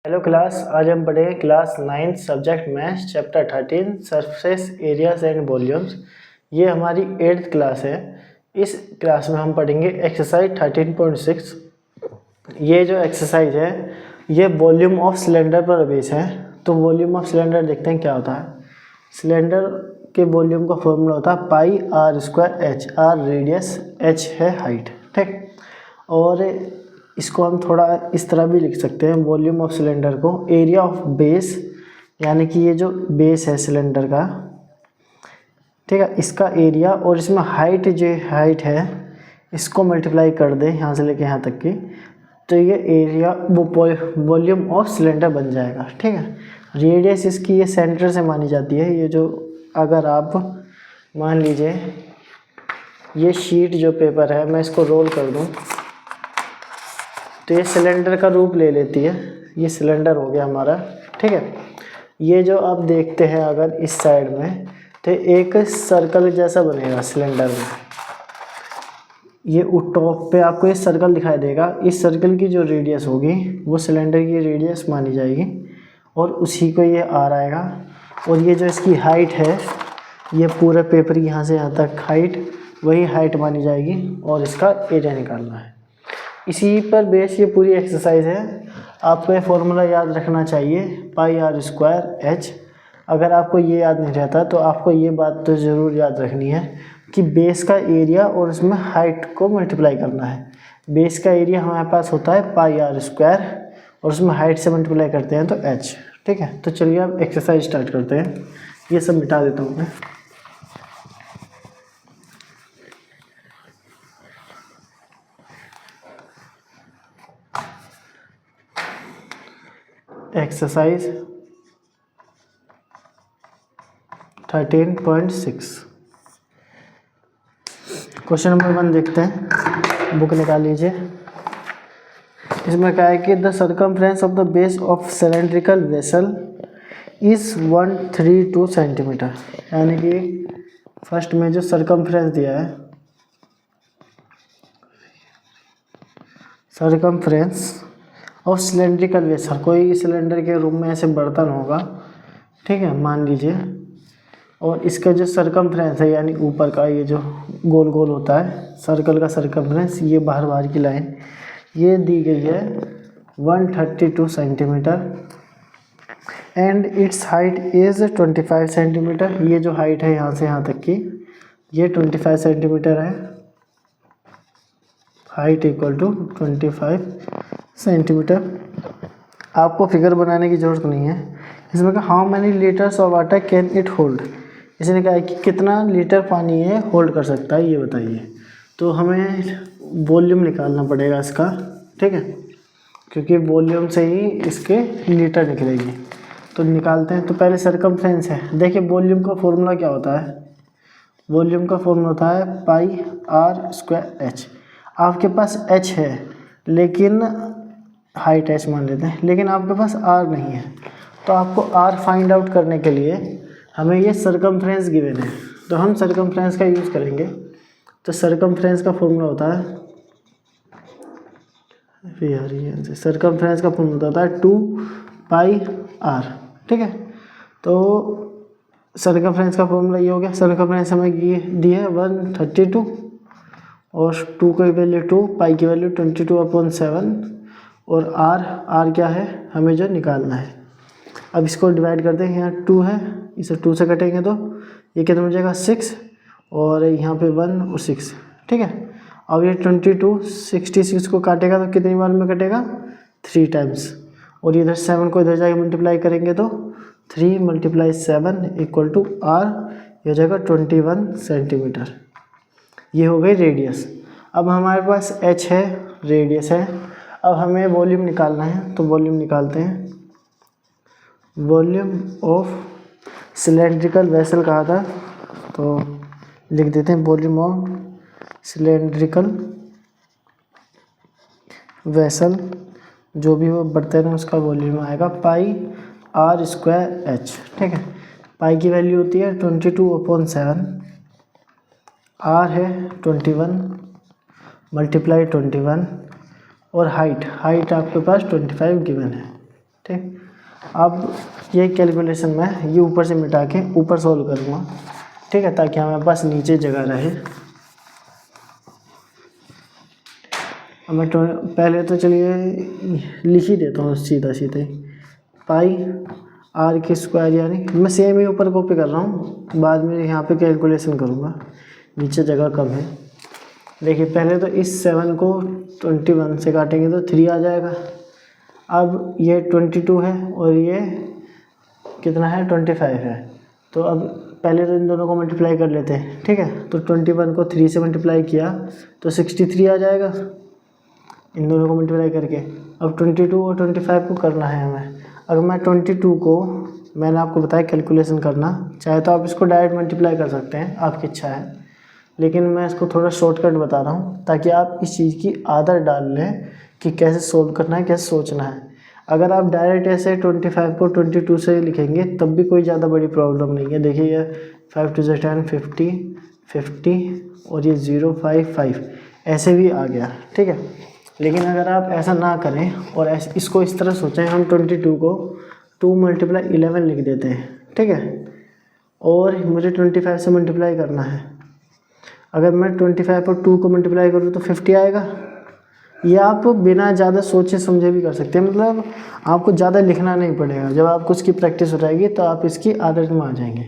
Hello class, आज हम पढ़ेंगे class 9 subject maths chapter 13 surface areas and volumes. ये हमारी 8th क्लास है। इस क्लास में हम पढ़ेंगे एक्सरसाइज 13.6। ये जो एक्सरसाइज है ये वॉल्यूम ऑफ सिलेंडर पर बेस है। तो वॉल्यूम ऑफ सिलेंडर देखते हैं क्या होता है। सिलेंडर के वॉल्यूम का फॉर्मूला होता है pi are square H. R radius, H है हाइट, ठीक। और इसको हम थोड़ा इस तरह भी लिख सकते हैं, वॉल्यूम ऑफ सिलेंडर को एरिया ऑफ बेस, यानी कि ये जो बेस है सिलेंडर का, ठीक है, इसका एरिया और इसमें हाइट, जो हाइट है इसको मल्टीप्लाई कर दें यहाँ से लेके यहाँ तक की, तो ये एरिया वो वॉल्यूम ऑफ सिलेंडर बन जाएगा, ठीक है। रेडियस इसकी ये सेंटर से मानी जाती है। ये जो अगर आप मान लीजिए ये शीट जो पेपर है मैं इसको रोल कर दूँ तो ये सिलेंडर का रूप ले लेती है। ये सिलेंडर हो गया हमारा, ठीक है। ये जो आप देखते हैं अगर इस साइड में तो एक सर्कल जैसा बनेगा सिलेंडर में। ये टॉप पे आपको ये सर्कल दिखाई देगा। इस सर्कल की जो रेडियस होगी वो सिलेंडर की रेडियस मानी जाएगी और उसी को ये आर आएगा। और ये जो इसकी हाइट है, ये पूरे पेपर यहाँ से यहाँ तक हाइट, वही हाइट मानी जाएगी और इसका एरिया निकालना है। इसी पर बेस ये पूरी एक्सरसाइज है। आपको ये फॉर्मूला याद रखना चाहिए, पाई आर स्क्वायर एच। अगर आपको ये याद नहीं रहता तो आपको ये बात तो ज़रूर याद रखनी है कि बेस का एरिया और उसमें हाइट को मल्टीप्लाई करना है। बेस का एरिया हमारे पास होता है पाई आर स्क्वायर और उसमें हाइट से मल्टीप्लाई करते हैं तो एच, ठीक है। तो चलिए अब एक्सरसाइज स्टार्ट करते हैं। ये सब मिटा देता हूँ मैं। एक्सरसाइज 13.6 क्वेश्चन नंबर 1 देखते हैं। बुक निकाल लीजिए। इसमें क्या है कि the circumference of the base of cylindrical vessel is 132 centimetre. यानी कि फर्स्ट में जो सर्कमफ्रेंस दिया है, सर्कमफ्रेंस और सिलेंड्रिकल वेसल, कोई सिलेंडर के रूप में ऐसे बर्तन होगा, ठीक है, मान लीजिए। और इसका जो सर्कमफ्रेंस है यानी ऊपर का ये जो गोल गोल होता है सर्कल का सर्कमफ्रेंस, ये बाहर बाहर की लाइन ये दी गई है 132 centimetre and it's height is 25 centimetre. ये जो हाइट है यहाँ से यहाँ तक की ये 25 सेंटीमीटर है। Height equal to 25 centimetre. आपको फिगर बनाने की ज़रूरत नहीं है। इसमें कहा how many litres of water can it hold. इसने कहा है कि कितना लीटर पानी ये होल्ड कर सकता है, ये बताइए। तो हमें वॉल्यूम निकालना पड़ेगा इसका, ठीक है, क्योंकि वॉल्यूम से ही इसके लीटर निकलेगी। तो निकालते हैं। तो पहले सर्कमफ्रेंस है। देखिए वॉल्यूम का फॉर्मूला क्या होता है। वॉल्यूम का फॉर्मूला होता है पाई आर स्क्वायर एच। आपके पास एच है लेकिन हाइट एच मान लेते हैं, लेकिन आपके पास आर नहीं है। तो आपको आर फाइंड आउट करने के लिए हमें ये सर्कमफ्रेंस गिवन है, तो हम सर्कमफ्रेंस का यूज़ करेंगे। तो सर्कमफ्रेंस का फॉर्मूला होता है, यार ये सर्कमफ्रेंस का फॉर्मूला होता है 2 पाई आर, ठीक है। तो सर्कमफ्रेंस का फॉर्मूला ये हो गया। सर्कमफ्रेंस हमें दी है 132 और 2 की वैल्यू 2, पाई की वैल्यू 22/7 और आर क्या है हमें जो निकालना है। अब इसको डिवाइड करते हैं। यहाँ 2 है, इसे 2 से कटेंगे तो ये कितना हो जाएगा 6 और यहाँ पे 1 और 6, ठीक है। अब ये 22 66 को काटेगा तो कितनी बार में कटेगा 3 टाइम्स। और इधर 7 को इधर जाके मल्टीप्लाई करेंगे तो 3 × 7 = आर, ये हो जाएगा 21 सेंटीमीटर। ये हो गई रेडियस। अब हमारे पास एच है, रेडियस है। अब हमें वॉल्यूम निकालना है, तो वॉल्यूम निकालते हैं। वॉल्यूम ऑफ सिलेंड्रिकल वेसल कहा था तो लिख देते हैं वॉल्यूम ऑफ सिलेंड्रिकल वेसल, जो भी वो बर्तन है उसका वॉल्यूम आएगा पाई आर स्क्वायर एच, ठीक है। पाई की वैल्यू होती है 22/7, आर है 21 × 21 और हाइट आपके पास 25 गिवन है, ठीक। अब ये कैलकुलेशन मैं ये ऊपर से मिटा के ऊपर सॉल्व करूँगा, ठीक है, ताकि हमारे पास नीचे जगह रहे। अब मैं पहले तो चलिए लिख ही देता हूँ सीधा सीधे, पाई आर की स्क्वायर, यानी मैं सेम ही ऊपर कॉपी कर रहा हूँ, बाद में यहाँ पे कैलकुलेशन करूँगा, नीचे जगह कम है। देखिए पहले तो इस 7 को 21 से काटेंगे तो 3 आ जाएगा। अब ये 22 है और ये कितना है 25 है, तो अब पहले तो इन दोनों को मल्टीप्लाई कर लेते हैं, ठीक है। तो 21 को 3 से मल्टीप्लाई किया तो 63 आ जाएगा इन दोनों को मल्टीप्लाई करके। अब 22 और 25 को करना है हमें। अगर मैं 22 को, मैंने आपको बताया कैलकुलेशन करना, चाहे तो आप इसको डायरेक्ट मल्टीप्लाई कर सकते हैं, आपकी इच्छा है, लेकिन मैं इसको थोड़ा शॉर्टकट बता रहा हूँ ताकि आप इस चीज़ की आदत डाल लें कि कैसे सोल्व करना है, कैसे सोचना है। अगर आप डायरेक्ट ऐसे 25 को 22 से लिखेंगे तब भी कोई ज़्यादा बड़ी प्रॉब्लम नहीं है। देखिए ये 5 2 10 50 50 और ये 0 5 5 ऐसे भी आ गया, ठीक है। लेकिन अगर आप ऐसा ना करें और ऐसे इसको इस तरह सोचें, हम 22 को 2 × 11 लिख देते हैं, ठीक है, और मुझे 25 से मल्टीप्लाई करना है। अगर मैं 25 और 2 को मल्टीप्लाई करूँ तो 50 आएगा। ये आप बिना ज़्यादा सोचे समझे भी कर सकते हैं, मतलब आपको ज़्यादा लिखना नहीं पड़ेगा। जब आपको इसकी प्रैक्टिस हो जाएगी तो आप इसकी आदत में आ जाएंगे।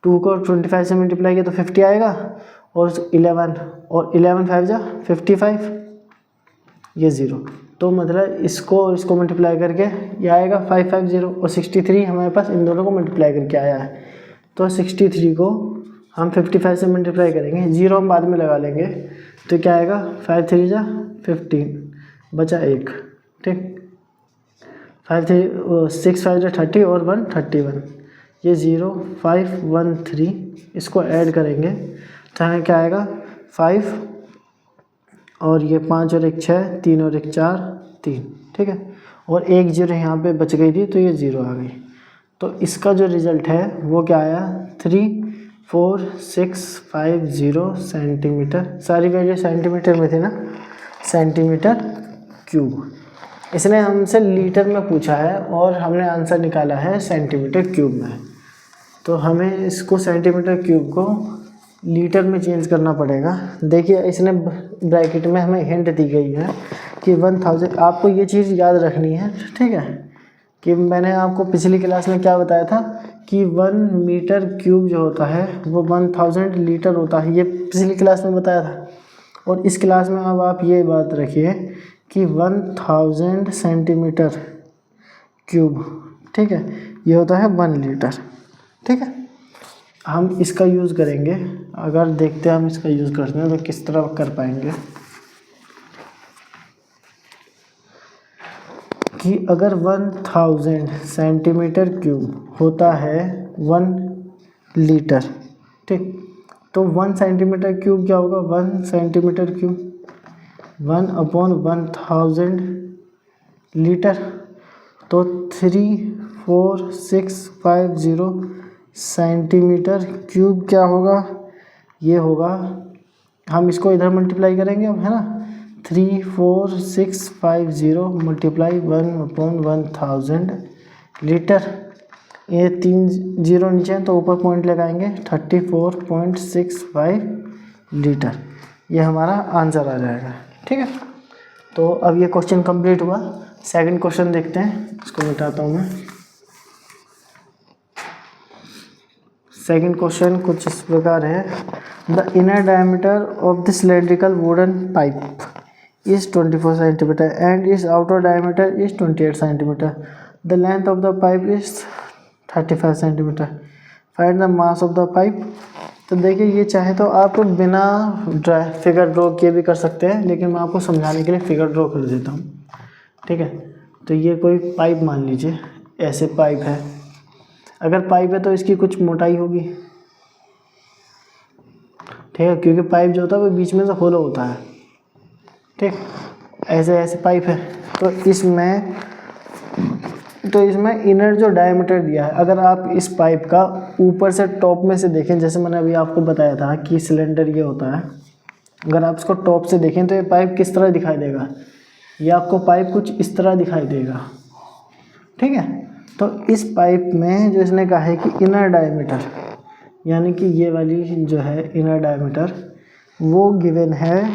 2 को 25 से मल्टीप्लाई किया तो 50 आएगा, और 11 और 11 5 जा 55, ये 0, तो मतलब इसको और इसको मल्टीप्लाई करके ये आएगा 550, और 63 हमारे पास इन दोनों को मल्टीप्लाई करके आया है। तो 63 को हम 55 से मल्टीप्लाई करेंगे, 0 हम बाद में लगा लेंगे, तो क्या आएगा 5 3 जा 15, बचा 1, ठीक। 6 5 जा 30 और 1 31, ये 0 5 1 3, इसको ऐड करेंगे तो हमें क्या आएगा 5, और ये 5 और 1 6, 3 और 1 4 3, ठीक है, और 1 0 यहाँ पे बच गई थी तो ये 0 आ गई। तो इसका जो रिज़ल्ट है वो क्या आया 346050 सेंटीमीटर। सारी वैल्यू सेंटीमीटर में थी ना, सेंटीमीटर क्यूब। इसने हमसे लीटर में पूछा है और हमने आंसर निकाला है सेंटीमीटर क्यूब में। तो हमें इसको सेंटीमीटर क्यूब को लीटर में चेंज करना पड़ेगा। देखिए इसने ब्रैकेट में हमें हिंट दी गई है कि 1000, आपको ये चीज़ याद रखनी है, ठीक है, कि मैंने आपको पिछली क्लास में क्या बताया था कि 1 मीटर क्यूब जो होता है वो 1000 लीटर होता है, ये पिछली क्लास में बताया था। और इस क्लास में अब आप ये बात रखिए कि 1000 सेंटीमीटर क्यूब, ठीक है, ये होता है 1 लीटर, ठीक है। हम इसका यूज़ करेंगे, अगर देखते हैं हम इसका यूज़ करते हैं तो किस तरह कर पाएंगे कि अगर 1000 सेंटीमीटर क्यूब होता है 1 लीटर, ठीक, तो 1 सेंटीमीटर क्यूब क्या होगा, 1 सेंटीमीटर क्यूब 1/1000 लीटर, तो 34650 सेंटीमीटर क्यूब क्या होगा, ये होगा, हम इसको इधर मल्टीप्लाई करेंगे अब, है ना, 34650 मल्टीप्लाई 1/1000 लीटर, ये 3 0 नीचे हैं तो ऊपर पॉइंट लगाएंगे, 34.65 लीटर, ये हमारा आंसर आ जाएगा, ठीक है। तो अब ये क्वेश्चन कंप्लीट हुआ। सेकंड क्वेश्चन देखते हैं, इसको मिटाता हूँ मैं। सेकंड क्वेश्चन कुछ इस प्रकार है, the inner diameter of the cylindrical wooden pipe is 24 cm and its outer diameter is 28 cm. The length of the pipe is 35 cm. Find the mass of the pipe. तो देखिए ये चाहे तो आप बिना फिगर ड्रॉ किए भी कर सकते हैं, लेकिन मैं आपको समझाने के लिए फिगर ड्रॉ कर देता हूँ, ठीक है। तो ये कोई पाइप मान लीजिए, ऐसे पाइप है, अगर पाइप है तो इसकी कुछ मोटाई होगी, ठीक है, क्योंकि पाइप जो होता है वो बीच में से होलो होता है, ठीक, ऐसे ऐसे पाइप है। तो इसमें इनर जो डायमीटर दिया है, अगर आप इस पाइप का ऊपर से टॉप में से देखें, जैसे मैंने अभी आपको बताया था कि सिलेंडर ये होता है, अगर आप इसको टॉप से देखें तो ये पाइप किस तरह दिखाई देगा, ये आपको पाइप कुछ इस तरह दिखाई देगा, ठीक है। तो इस पाइप में जो इसने कहा है कि इनर डायमीटर, यानी कि ये वाली जो है इनर डायमीटर, वो गिवन है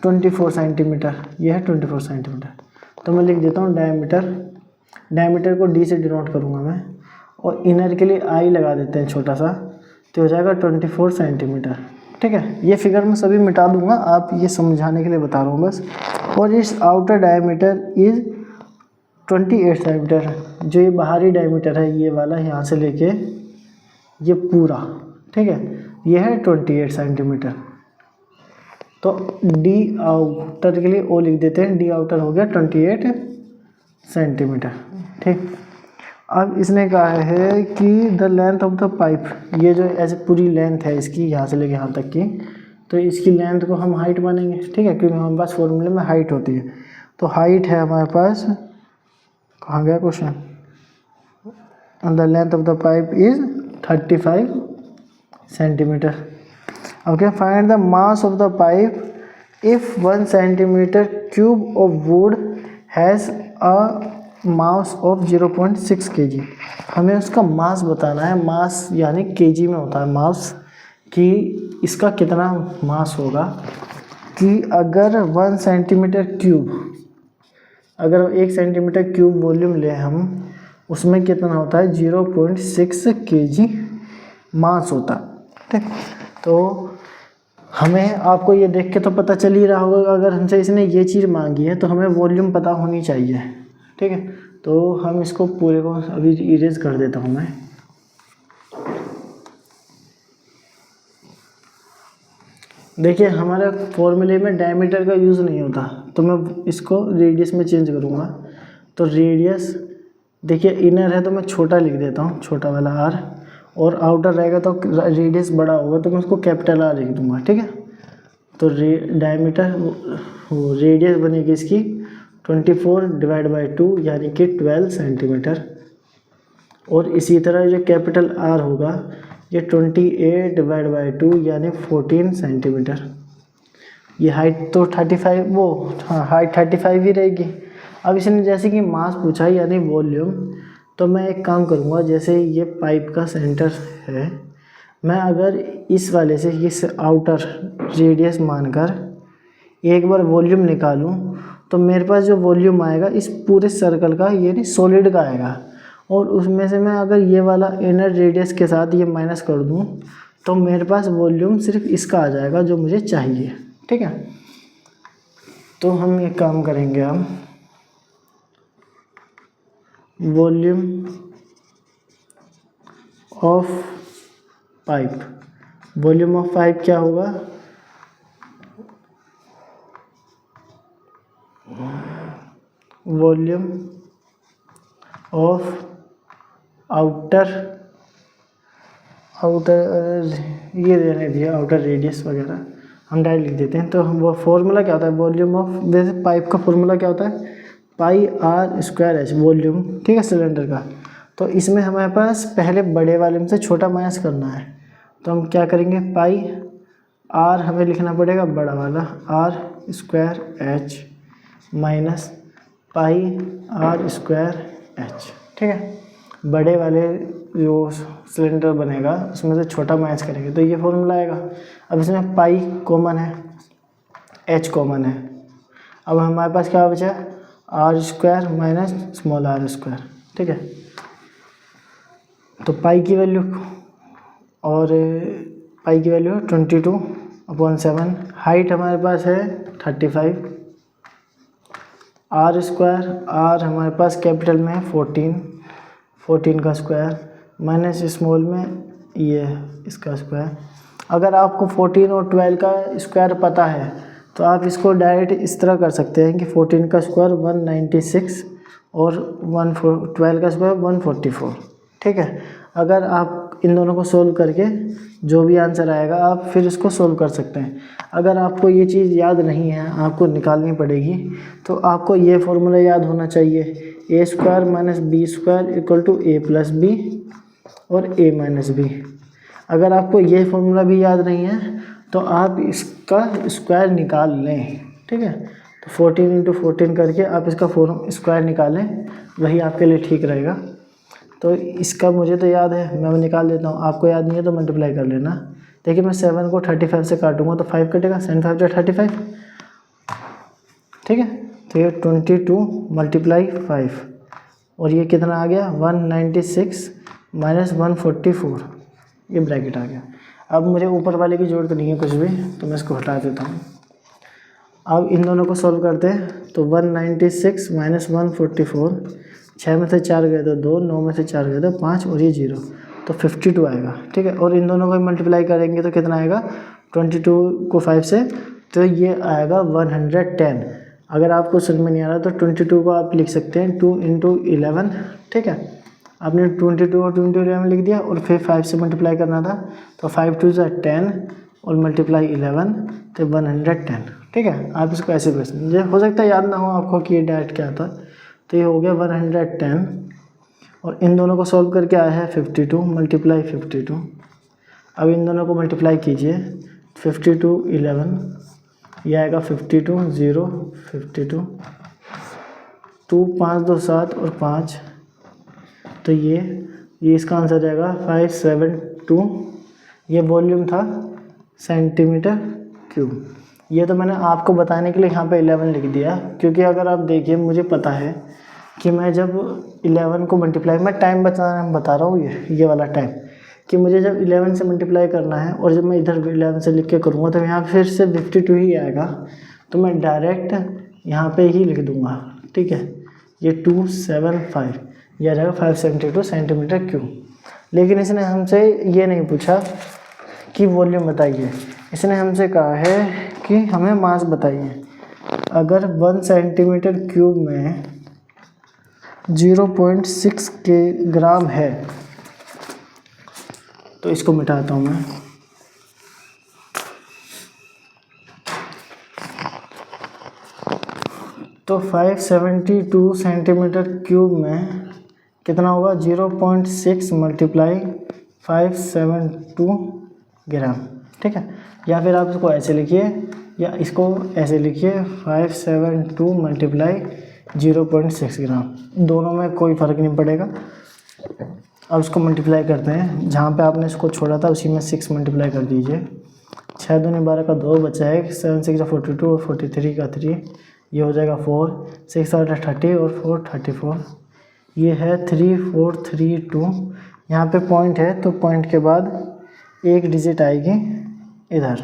24 सेंटीमीटर। ये है 24 सेंटीमीटर। तो मैं लिख देता हूँ डायमीटर को डी से डिनोट करूँगा मैं, और इनर के लिए आई लगा देते हैं छोटा सा, तो हो जाएगा 24 सेंटीमीटर। ठीक है, ये फिगर मैं सभी मिटा दूंगा, आप ये समझाने के लिए बता रहा हूँ बस। और इस आउटर डायमीटर इज 28 सेंटीमीटर, जो ये बाहरी डायमीटर है ये वाला, यहाँ से लेके ये पूरा, ठीक है, ये है 28 सेंटीमीटर। तो डी आउटर के लिए ओ लिख देते हैं, डी आउटर हो गया 28 सेंटीमीटर। ठीक, अब इसने कहा है कि the length of the pipe, ये जो ऐसे पूरी लेंथ है इसकी यहाँ से लेके यहाँ तक की, तो इसकी लेंथ को हम हाइट मानेंगे। ठीक है, क्योंकि हमारे पास फॉर्मूले में हाइट होती है। तो हाइट है हमारे पास, कहाँ गया question, the length of the pipe is 35 centimetre. Okay, find the mass of the pipe if 1 centimetre cube of would has a mass of 0.6 kg। हमें उसका मास बताना है, मास यानी केजी में होता है मास, कि इसका कितना मास होगा। कि अगर 1 सेंटीमीटर क्यूब, अगर 1 सेंटीमीटर क्यूब वॉल्यूम ले हम, उसमें कितना होता है 0.6 kg मास होता है। ठीक, तो हमें, आपको ये देख के तो पता चल ही रहा होगा, अगर हमसे इसने ये चीज़ मांगी है तो हमें वॉल्यूम पता होनी चाहिए। ठीक है, तो हम इसको पूरे को अभी इरेज कर देता हूँ मैं। देखिए, हमारे फॉर्मूले में डायमीटर का यूज़ नहीं होता, तो मैं इसको रेडियस में चेंज करूँगा। तो रेडियस, देखिए इनर है तो मैं छोटा लिख देता हूँ, छोटा वाला आर, और आउटर रहेगा तो रेडियस बड़ा होगा तो मैं उसको कैपिटल आर लिख दूँगा। ठीक है, तो डायमीटर, वो रेडियस बनेगी इसकी 24 डिवाइड बाई 2 यानी कि 12 सेंटीमीटर। और इसी तरह जो कैपिटल आर होगा ये 28 डिवाइड बाई 2 यानी 14 सेंटीमीटर। ये हाइट तो 35, वो हाँ हाइट 35 ही रहेगी। अब इसने जैसे कि मास पूछा यानी वॉल्यूम, तो मैं एक काम करूँगा, जैसे ये पाइप का सेंटर है, मैं अगर इस वाले से इस आउटर रेडियस मानकर एक बार वॉल्यूम निकालूं, तो मेरे पास जो वॉल्यूम आएगा इस पूरे सर्कल का, यानी सॉलिड का आएगा। और उसमें से मैं अगर ये वाला इनर रेडियस के साथ ये माइनस कर दूं, तो मेरे पास वॉल्यूम सिर्फ इसका आ जाएगा जो मुझे चाहिए। ठीक है, तो हम ये काम करेंगे, हम volume of pipe, volume of pipe क्या होगा, वॉल्यूम ऑफ आउटर ये रहने दिया, आउटर रेडियस वगैरह हम डायरेक्ट लिख देते हैं। तो हम वो फॉर्मूला क्या होता है, वॉल्यूम ऑफ, वैसे पाइप का फॉर्मूला क्या होता है, pi are square h, volume, ठीक है, सिलेंडर का। तो इसमें हमारे पास पहले बड़े वाले में से छोटा माइनस करना है, तो हम क्या करेंगे, पाई आर हमें लिखना पड़ेगा बड़ा वाला, r square h minus pi are square h. ठीक है, बड़े वाले जो सिलेंडर बनेगा उसमें से छोटा माइनस करेंगे तो ये फॉर्मूला आएगा। अब इसमें पाई कॉमन है, एच कॉमन है, अब हमारे पास क्या बचा, r square minus small r square. ठीक है, तो पाई की वैल्यू, और पाई की वैल्यू 22/7, हाइट हमारे पास है 35, आर स्क्वायर, आर हमारे पास कैपिटल में है 14 का स्क्वायर माइनस स्मॉल में ये इसका स्क्वायर। अगर आपको 14 और 12 का स्क्वायर पता है तो आप इसको डायरेक्ट इस तरह कर सकते हैं कि 14 का स्क्वायर 196 और 12 का स्क्वायर 144। ठीक है, अगर आप इन दोनों को सोल्व करके जो भी आंसर आएगा आप फिर इसको सोल्व कर सकते हैं। अगर आपको ये चीज़ याद नहीं है, आपको निकालनी पड़ेगी, तो आपको ये फॉर्मूला याद होना चाहिए, A square minus B square equal to A plus B और ए माइनस बी। अगर आपको ये फॉर्मूला भी याद नहीं है तो आप इसका स्क्वायर निकाल लें। ठीक है, तो 14 × 14 करके आप इसका स्क्वायर निकालें वही आपके लिए ठीक रहेगा। तो इसका मुझे तो याद है, मैं निकाल देता हूँ, आपको याद नहीं है तो मल्टीप्लाई कर लेना। देखिए मैं 7 को 35 से काटूंगा तो 5 कटेगा, 7 5 जो 35, ठीक है। तो ये 22 मल्टीप्लाई 5 और ये कितना आ गया 196 माइनस 144, ये ब्रैकेट आ गया। अब मुझे ऊपर वाले की जरूरत नहीं है कुछ भी, तो मैं इसको हटा देता हूँ। अब इन दोनों को सॉल्व करते हैं तो 196 माइनस 144, 6 में से 4 गए तो 2, 9 में से 4 गए तो 5 और ये 0, तो 52 आएगा, ठीक है। और इन दोनों को मल्टीप्लाई करेंगे तो कितना आएगा 22 को 5 से, तो ये आएगा 110। अगर आपको समझ में नहीं आ रहा तो 22 को आप लिख सकते हैं 2 × 11, ठीक है। आपने 22 और 11 लिख दिया और फिर 5 से मल्टीप्लाई करना था, तो 5 2 × 10 और मल्टीप्लाई 11 तो 110, ठीक है। आप इसको ऐसे कर सकते हैं, हो सकता है याद ना हो आपको कि ये डायरेक्ट क्या था, तो ये हो गया 110। और इन दोनों को सॉल्व करके आया है 52 मल्टीप्लाई 52। अब इन दोनों को मल्टीप्लाई कीजिए 52 11, ये आएगा 52 0 52, 2 5 2 7 और 5, तो ये इसका आंसर जाएगा 572। ये वॉल्यूम था सेंटीमीटर क्यूब। ये तो मैंने आपको बताने के लिए यहाँ पे 11 लिख दिया, क्योंकि अगर आप देखिए मुझे पता है कि मैं जब 11 को मल्टीप्लाई, मैं टाइम बता रहा हूँ ये वाला टाइम, कि मुझे जब 11 से मल्टीप्लाई करना है और जब मैं इधर 11 से लिख के करूँगा तो यहाँ फिर से 52 ही आएगा, तो मैं डायरेक्ट यहाँ पे ही लिख दूँगा, ठीक है। ये 275, यह रहेगा 572 सेंटीमीटर क्यूब। लेकिन इसने हमसे ये नहीं पूछा कि वॉल्यूम बताइए, इसने हमसे कहा है कि हमें मास बताइए। अगर 1 सेंटीमीटर क्यूब में 0.6 किलोग्राम है, तो इसको मिटाता हूँ मैं। तो 572 सेंटीमीटर क्यूब में कितना होगा 0.6 मल्टीप्लाई 572 ग्राम, ठीक है। या फिर आप इसको ऐसे लिखिए या इसको ऐसे लिखिए 572 मल्टीप्लाई 0.6 ग्राम, दोनों में कोई फ़र्क नहीं पड़ेगा। अब इसको मल्टीप्लाई करते हैं, जहाँ पे आपने इसको छोड़ा था उसी में 6 मल्टीप्लाई कर दीजिए। 6 दूनी 12 का 2 बचा है, 7 6 42 और 43 का 3, ये हो जाएगा 4, 6 8 30 और 4 34, ये है 3432। यहाँ पे पॉइंट है तो पॉइंट के बाद एक डिजिट आएगी इधर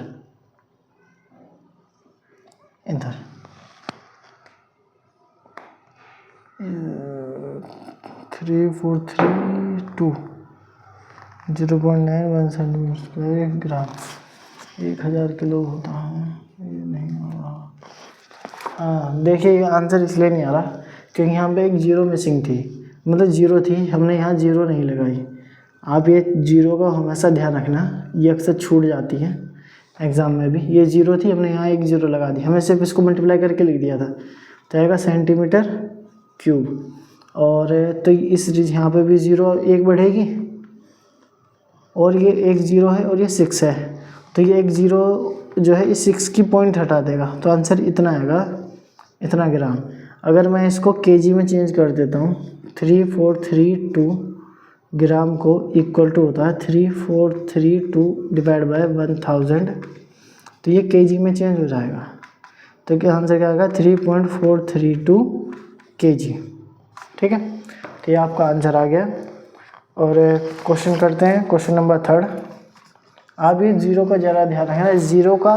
3432 0.91 सेंटीमीटर ग्राम, 1000 किलो होता है। ये नहीं आ रहा, हाँ देखिए आंसर इसलिए नहीं आ रहा क्योंकि यहाँ पे एक जीरो मिसिंग थी, मतलब जीरो थी, हमने यहाँ जीरो नहीं लगाई। आप ये जीरो का हमेशा ध्यान रखना, ये अक्सर छूट जाती है एग्ज़ाम में भी। ये जीरो थी, हमने यहाँ एक जीरो लगा दी, हमें सिर्फ इसको मल्टीप्लाई करके लिख दिया था, तो आएगा सेंटीमीटर क्यूब। और तो इस यहाँ पे भी ज़ीरो एक बढ़ेगी और ये एक ज़ीरो है और ये 6 है, तो ये एक ज़ीरो जो है इस 6 की पॉइंट हटा देगा, तो आंसर इतना आएगा, इतना ग्राम। अगर मैं इसको केजी में चेंज कर देता हूँ, 3432 ग्राम को इक्वल टू होता है 3432 डिवाइड बाय 1000, तो ये केजी में चेंज हो जाएगा, तो क्या आंसर क्या आएगा 3.432 केजी, ठीक है। तो ये आपका आंसर आ गया। और क्वेश्चन करते हैं, क्वेश्चन नंबर 3। आप ये जीरो का ज़रा ध्यान रखना, ज़ीरो का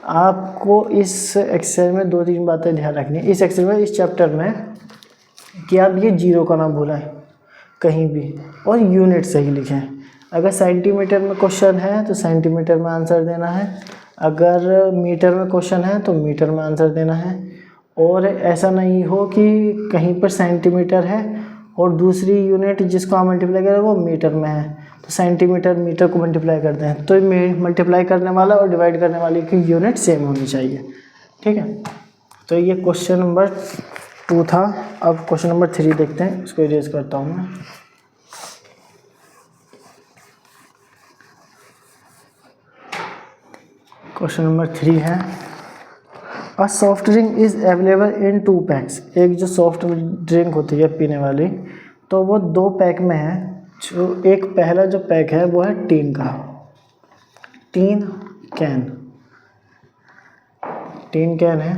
आपको इस एक्सरसाइज में 2-3 बातें ध्यान रखनी है इस एक्सरसाइज में, इस चैप्टर में, कि आप ये जीरो का ना भूलें कहीं भी, और यूनिट सही लिखें। अगर सेंटीमीटर में क्वेश्चन है तो सेंटीमीटर में आंसर देना है, अगर मीटर में क्वेश्चन है तो मीटर में आंसर देना है। और ऐसा नहीं हो कि कहीं पर सेंटीमीटर है और दूसरी यूनिट जिसको आप मल्टीप्लाई करें वो मीटर में है, तो सेंटीमीटर मीटर को मल्टीप्लाई करते हैं, तो मल्टीप्लाई करने वाला और डिवाइड करने वाले की यूनिट सेम होनी चाहिए, ठीक है। तो ये क्वेश्चन नंबर 2 था। अब क्वेश्चन नंबर 3 देखते हैं, इसको इरेज करता हूँ मैं। क्वेश्चन नंबर 3 है, a soft drink is available in 2 PACS. एक जो सॉफ्ट ड्रिंक होती है पीने वाली, तो वो 2 पैक में है। जो एक पहला जो पैक है वो है टीन का, टीन कैन है,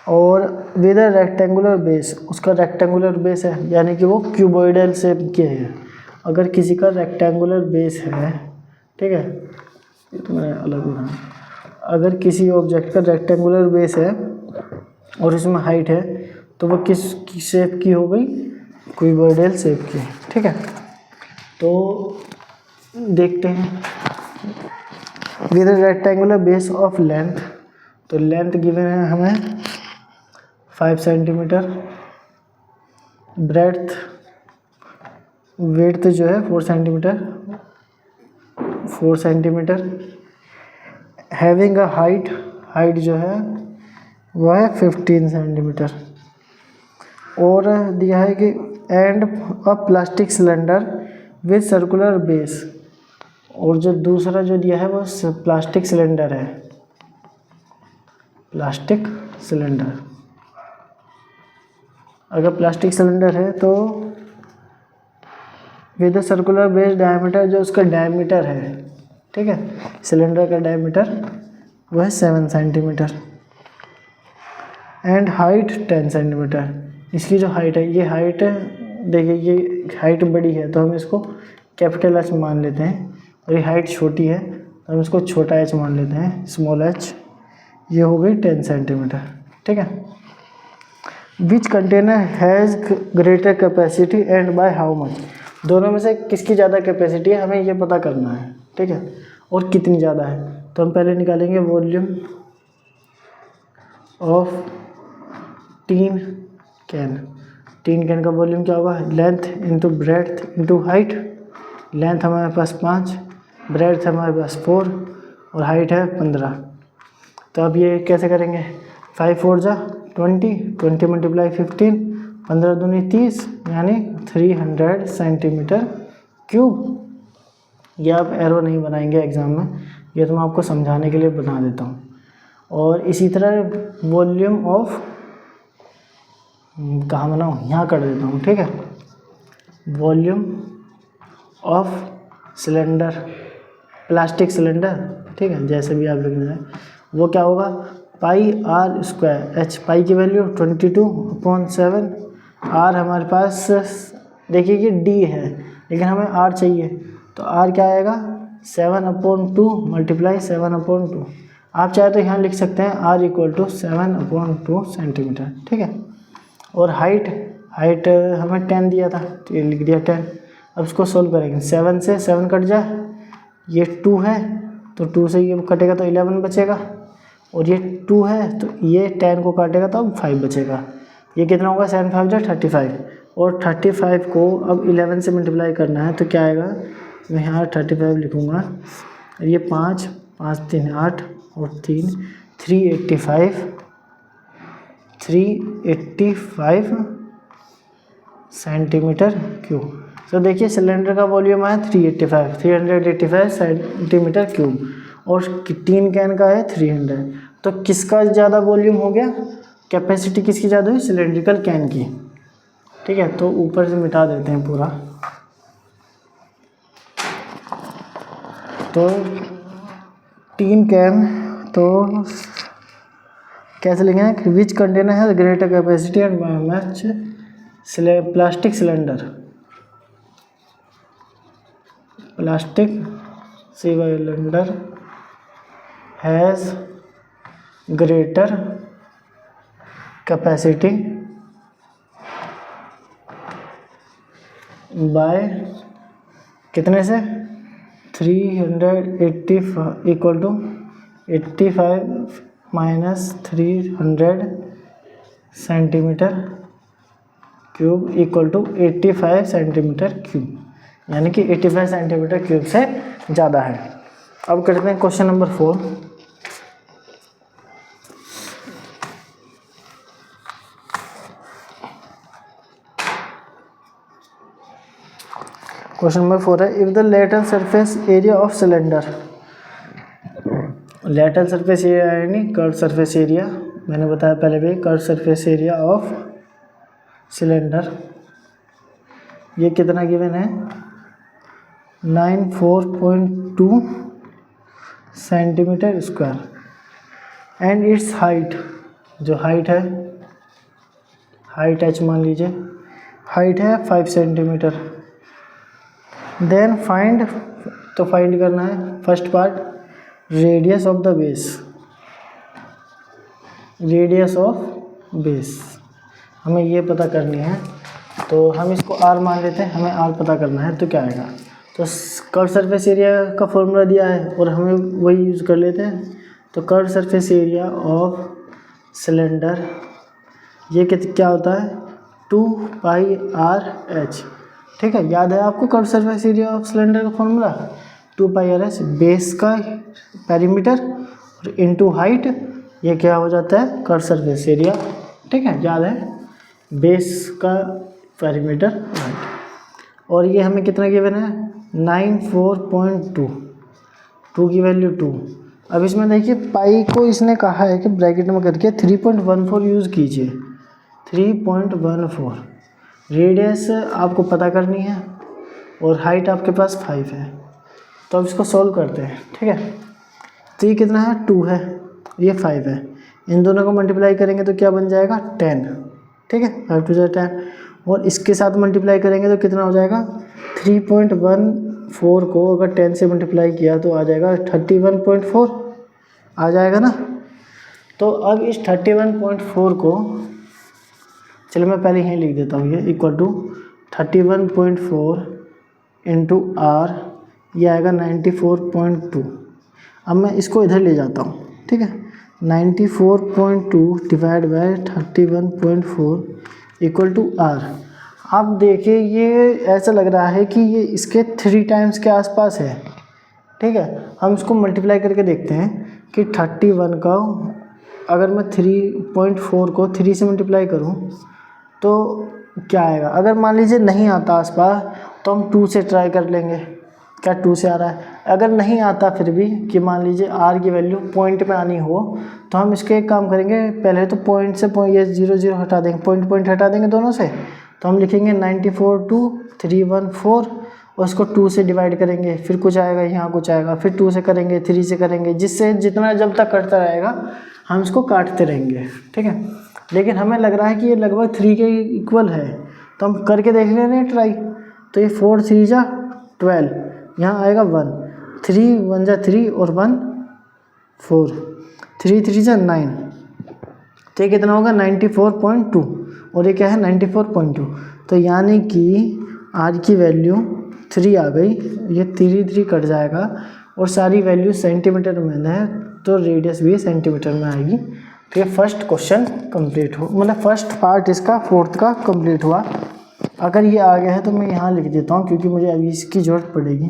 और विद अ रेक्टेंगुलर बेस, उसका रेक्टेंगुलर बेस है, यानी कि वो क्यूबॉइडल शेप के है। अगर किसी का रेक्टेंगुलर बेस है, ठीक है, ये तो मैंने अलग बनाया, अगर किसी ऑब्जेक्ट का रेक्टेंगुलर बेस है और इसमें हाइट है, तो वो किस शेप की हो गई, क्यूबॉइडल शेप की, ठीक है। तो देखते हैं, with a rectangular base of length, तो लेंथ गिवन है हमें 5 सेंटीमीटर, ब्रेड्थ विड्थ जो है 4 सेंटीमीटर, हैविंग अ हाइट जो है वह है 15 सेंटीमीटर, और दिया है कि and a plastic cylinder with circular base, और जो दूसरा जो दिया है वो प्लास्टिक सिलेंडर है, प्लास्टिक सिलेंडर। अगर प्लास्टिक सिलेंडर है तो विद सर्कुलर बेस डायमीटर, जो उसका डायमीटर है, ठीक है, सिलेंडर का डायमीटर वह है 7 सेंटीमीटर, एंड हाइट 10 सेंटीमीटर। इसकी जो हाइट है, ये हाइट देखिए, ये हाइट बड़ी है तो हम इसको कैपिटल एच मान लेते हैं, और ये हाइट छोटी है तो हम इसको छोटा एच मान लेते हैं, स्मॉल एच। ये हो गई 10 सेंटीमीटर, ठीक है। Which container has greater capacity and by how much, दोनों में से किसकी ज़्यादा कैपेसिटी है हमें ये पता करना है, ठीक है, और कितनी ज़्यादा है। तो हम पहले निकालेंगे वॉल्यूम ऑफ टीन कैन का वॉल्यूम क्या होगा, length into breadth into height. Length हमारे पास 5, ब्रेड्थ हमारे पास 4 और हाइट है 15। तो अब ये कैसे करेंगे, 5 4 जा 20 मल्टीप्लाई 15, 15 दूनी 30, यानी 300 सेंटीमीटर क्यूब। ये आप एरो नहीं बनाएंगे एग्ज़ाम में, ये तो मैं आपको समझाने के लिए बता देता हूँ। और इसी तरह वॉल्यूम ऑफ, कहाँ बनाऊँ, यहाँ कर देता हूँ, ठीक है। Volume of cylinder, plastic cylinder, ठीक है, जैसे भी आप लिखना है, वो क्या होगा, पाई आर स्क्वायर एच। पाई की वैल्यू 22/7। आर हमारे पास देखिए कि डी है, लेकिन हमें आर चाहिए, तो आर क्या आएगा, 7/2 मल्टीप्लाई 7/2। आप चाहे तो यहाँ लिख सकते हैं आर इक्वल टू 7/2 सेंटीमीटर, ठीक है। और हाइट हमें 10 दिया था, तो ये लिख दिया 10। अब इसको सोल्व करेंगे, 7 से 7 कट जाए, ये 2 है तो 2 से ये कटेगा तो 11 बचेगा, और ये 2 है तो ये 10 को काटेगा तो अब 5 बचेगा। ये कितना होगा, 7 5 जा 35, और 35 को अब 11 से मल्टीप्लाई करना है तो क्या आएगा, मैं यहाँ 35 लिखूँगा, ये 5 5 3 8 और 3 385 सेंटीमीटर क्यूब। तो देखिए सिलेंडर का वॉल्यूम है 385 सेंटीमीटर क्यूब, और टीन कैन का है 300। तो किसका ज़्यादा वॉल्यूम हो गया, कैपेसिटी किसकी ज़्यादा हुई, सिलेंड्रिकल कैन की, ठीक है। तो ऊपर से मिटा देते हैं पूरा, तो टीन कैन तो कैसे लिखेंगे, विच कंटेनर है greater capacity and much plastic cylinder has greater capacity by कितने से, 385 equal to 85 minus 300 centimetre cube equal to 85 centimetre cube, यानी कि 85 सेंटीमीटर क्यूब से ज़्यादा है। अब करते हैं क्वेश्चन नंबर 4। क्वेश्चन नंबर 4 है, if the lateral surface area of cylinder, lateral surface area यानी कर्व सरफेस एरिया मैंने बताया पहले भी, curve surface area of cylinder, ये कितना गिवन है 94.2 centimetre square. And it's height, जो हाइट है, हाइट h मान लीजिए, हाइट है 5 सेंटीमीटर। देन फाइंड, तो फाइंड करना है first part, radius of the base, radius of base हमें ये पता करनी है। तो हम इसको r मान लेते हैं, हमें r पता करना है। तो क्या आएगा, तो कर्व सरफेस एरिया का फॉर्मूला दिया है और हमें वही यूज़ कर लेते हैं। तो curve surface area of cylinder, ये क्या होता है 2πr/h। ठीक है, याद है आपको curve surface area of cylinder का फॉर्मूला 2πr/h, बेस का पेरीमीटर और इनटू हाइट, ये क्या हो जाता है कर्व सरफेस एरिया। ठीक है, याद है, बेस का पेरीमीटर हाइट। और ये हमें कितना गिवन है 94.2, 2 की वैल्यू 2। अब इसमें देखिए पाई को इसने कहा है कि ब्रैकेट में करके 3.14 यूज़ कीजिए, 3.14। रेडियस आपको पता करनी है और हाइट आपके पास 5 है। तो अब इसको सॉल्व करते हैं। ठीक है, तो ये कितना है 2 है, ये 5 है, इन दोनों को मल्टीप्लाई करेंगे तो क्या बन जाएगा 10। ठीक है, 5 2 10, और इसके साथ मल्टीप्लाई करेंगे तो कितना हो जाएगा 3.14 को अगर 10 से मल्टीप्लाई किया तो आ जाएगा 31.4 आ जाएगा ना। तो अब इस 31.4 को, चलो मैं पहले यहीं लिख देता हूँ, ये इक्वल टू 31.4 इंटू आर, ये आएगा 94.2। अब मैं इसको इधर ले जाता हूँ। ठीक है, 94.2 divide by 31.4 equal to r. आप देखिए ये ऐसा लग रहा है कि ये इसके 3 टाइम्स के आसपास है। ठीक है, हम इसको मल्टीप्लाई करके देखते हैं कि 31 का अगर मैं 3.4 को 3 से मल्टीप्लाई करूं तो क्या आएगा। अगर मान लीजिए नहीं आता आसपास तो हम 2 से ट्राई कर लेंगे, क्या 2 से आ रहा है। अगर नहीं आता फिर भी, कि मान लीजिए r की वैल्यू पॉइंट पे आनी हो, तो हम इसके एक काम करेंगे, पहले तो पॉइंट से ये 0 0 हटा देंगे, पॉइंट हटा देंगे दोनों से। तो हम लिखेंगे 94.2 और उसको 2 से डिवाइड करेंगे, फिर कुछ आएगा, यहाँ कुछ आएगा, फिर 2 से करेंगे, 3 से करेंगे, जिससे जितना जब तक कटता रहेगा हम इसको काटते रहेंगे। ठीक है, लेकिन हमें लग रहा है कि ये लगभग 3 के इक्वल है, तो हम करके देख ले रहे हैं ट्राई। तो ये 4 3 जा 12, यहाँ आएगा 1, 3 1 जा 3 और 1 4, 3 3 जा 9, तो ये कितना होगा 94.2 और ये क्या है 94.2। तो यानी कि r की वैल्यू 3 आ गई, ये 3 3 कट जाएगा और सारी वैल्यू सेंटीमीटर में है, तो रेडियस भी सेंटीमीटर में आएगी। तो ये फर्स्ट क्वेश्चन कंप्लीट हो, मतलब फर्स्ट पार्ट इसका 4th का कंप्लीट हुआ। अगर ये आ गया है तो मैं यहाँ लिख देता हूँ, क्योंकि मुझे अभी इसकी ज़रूरत पड़ेगी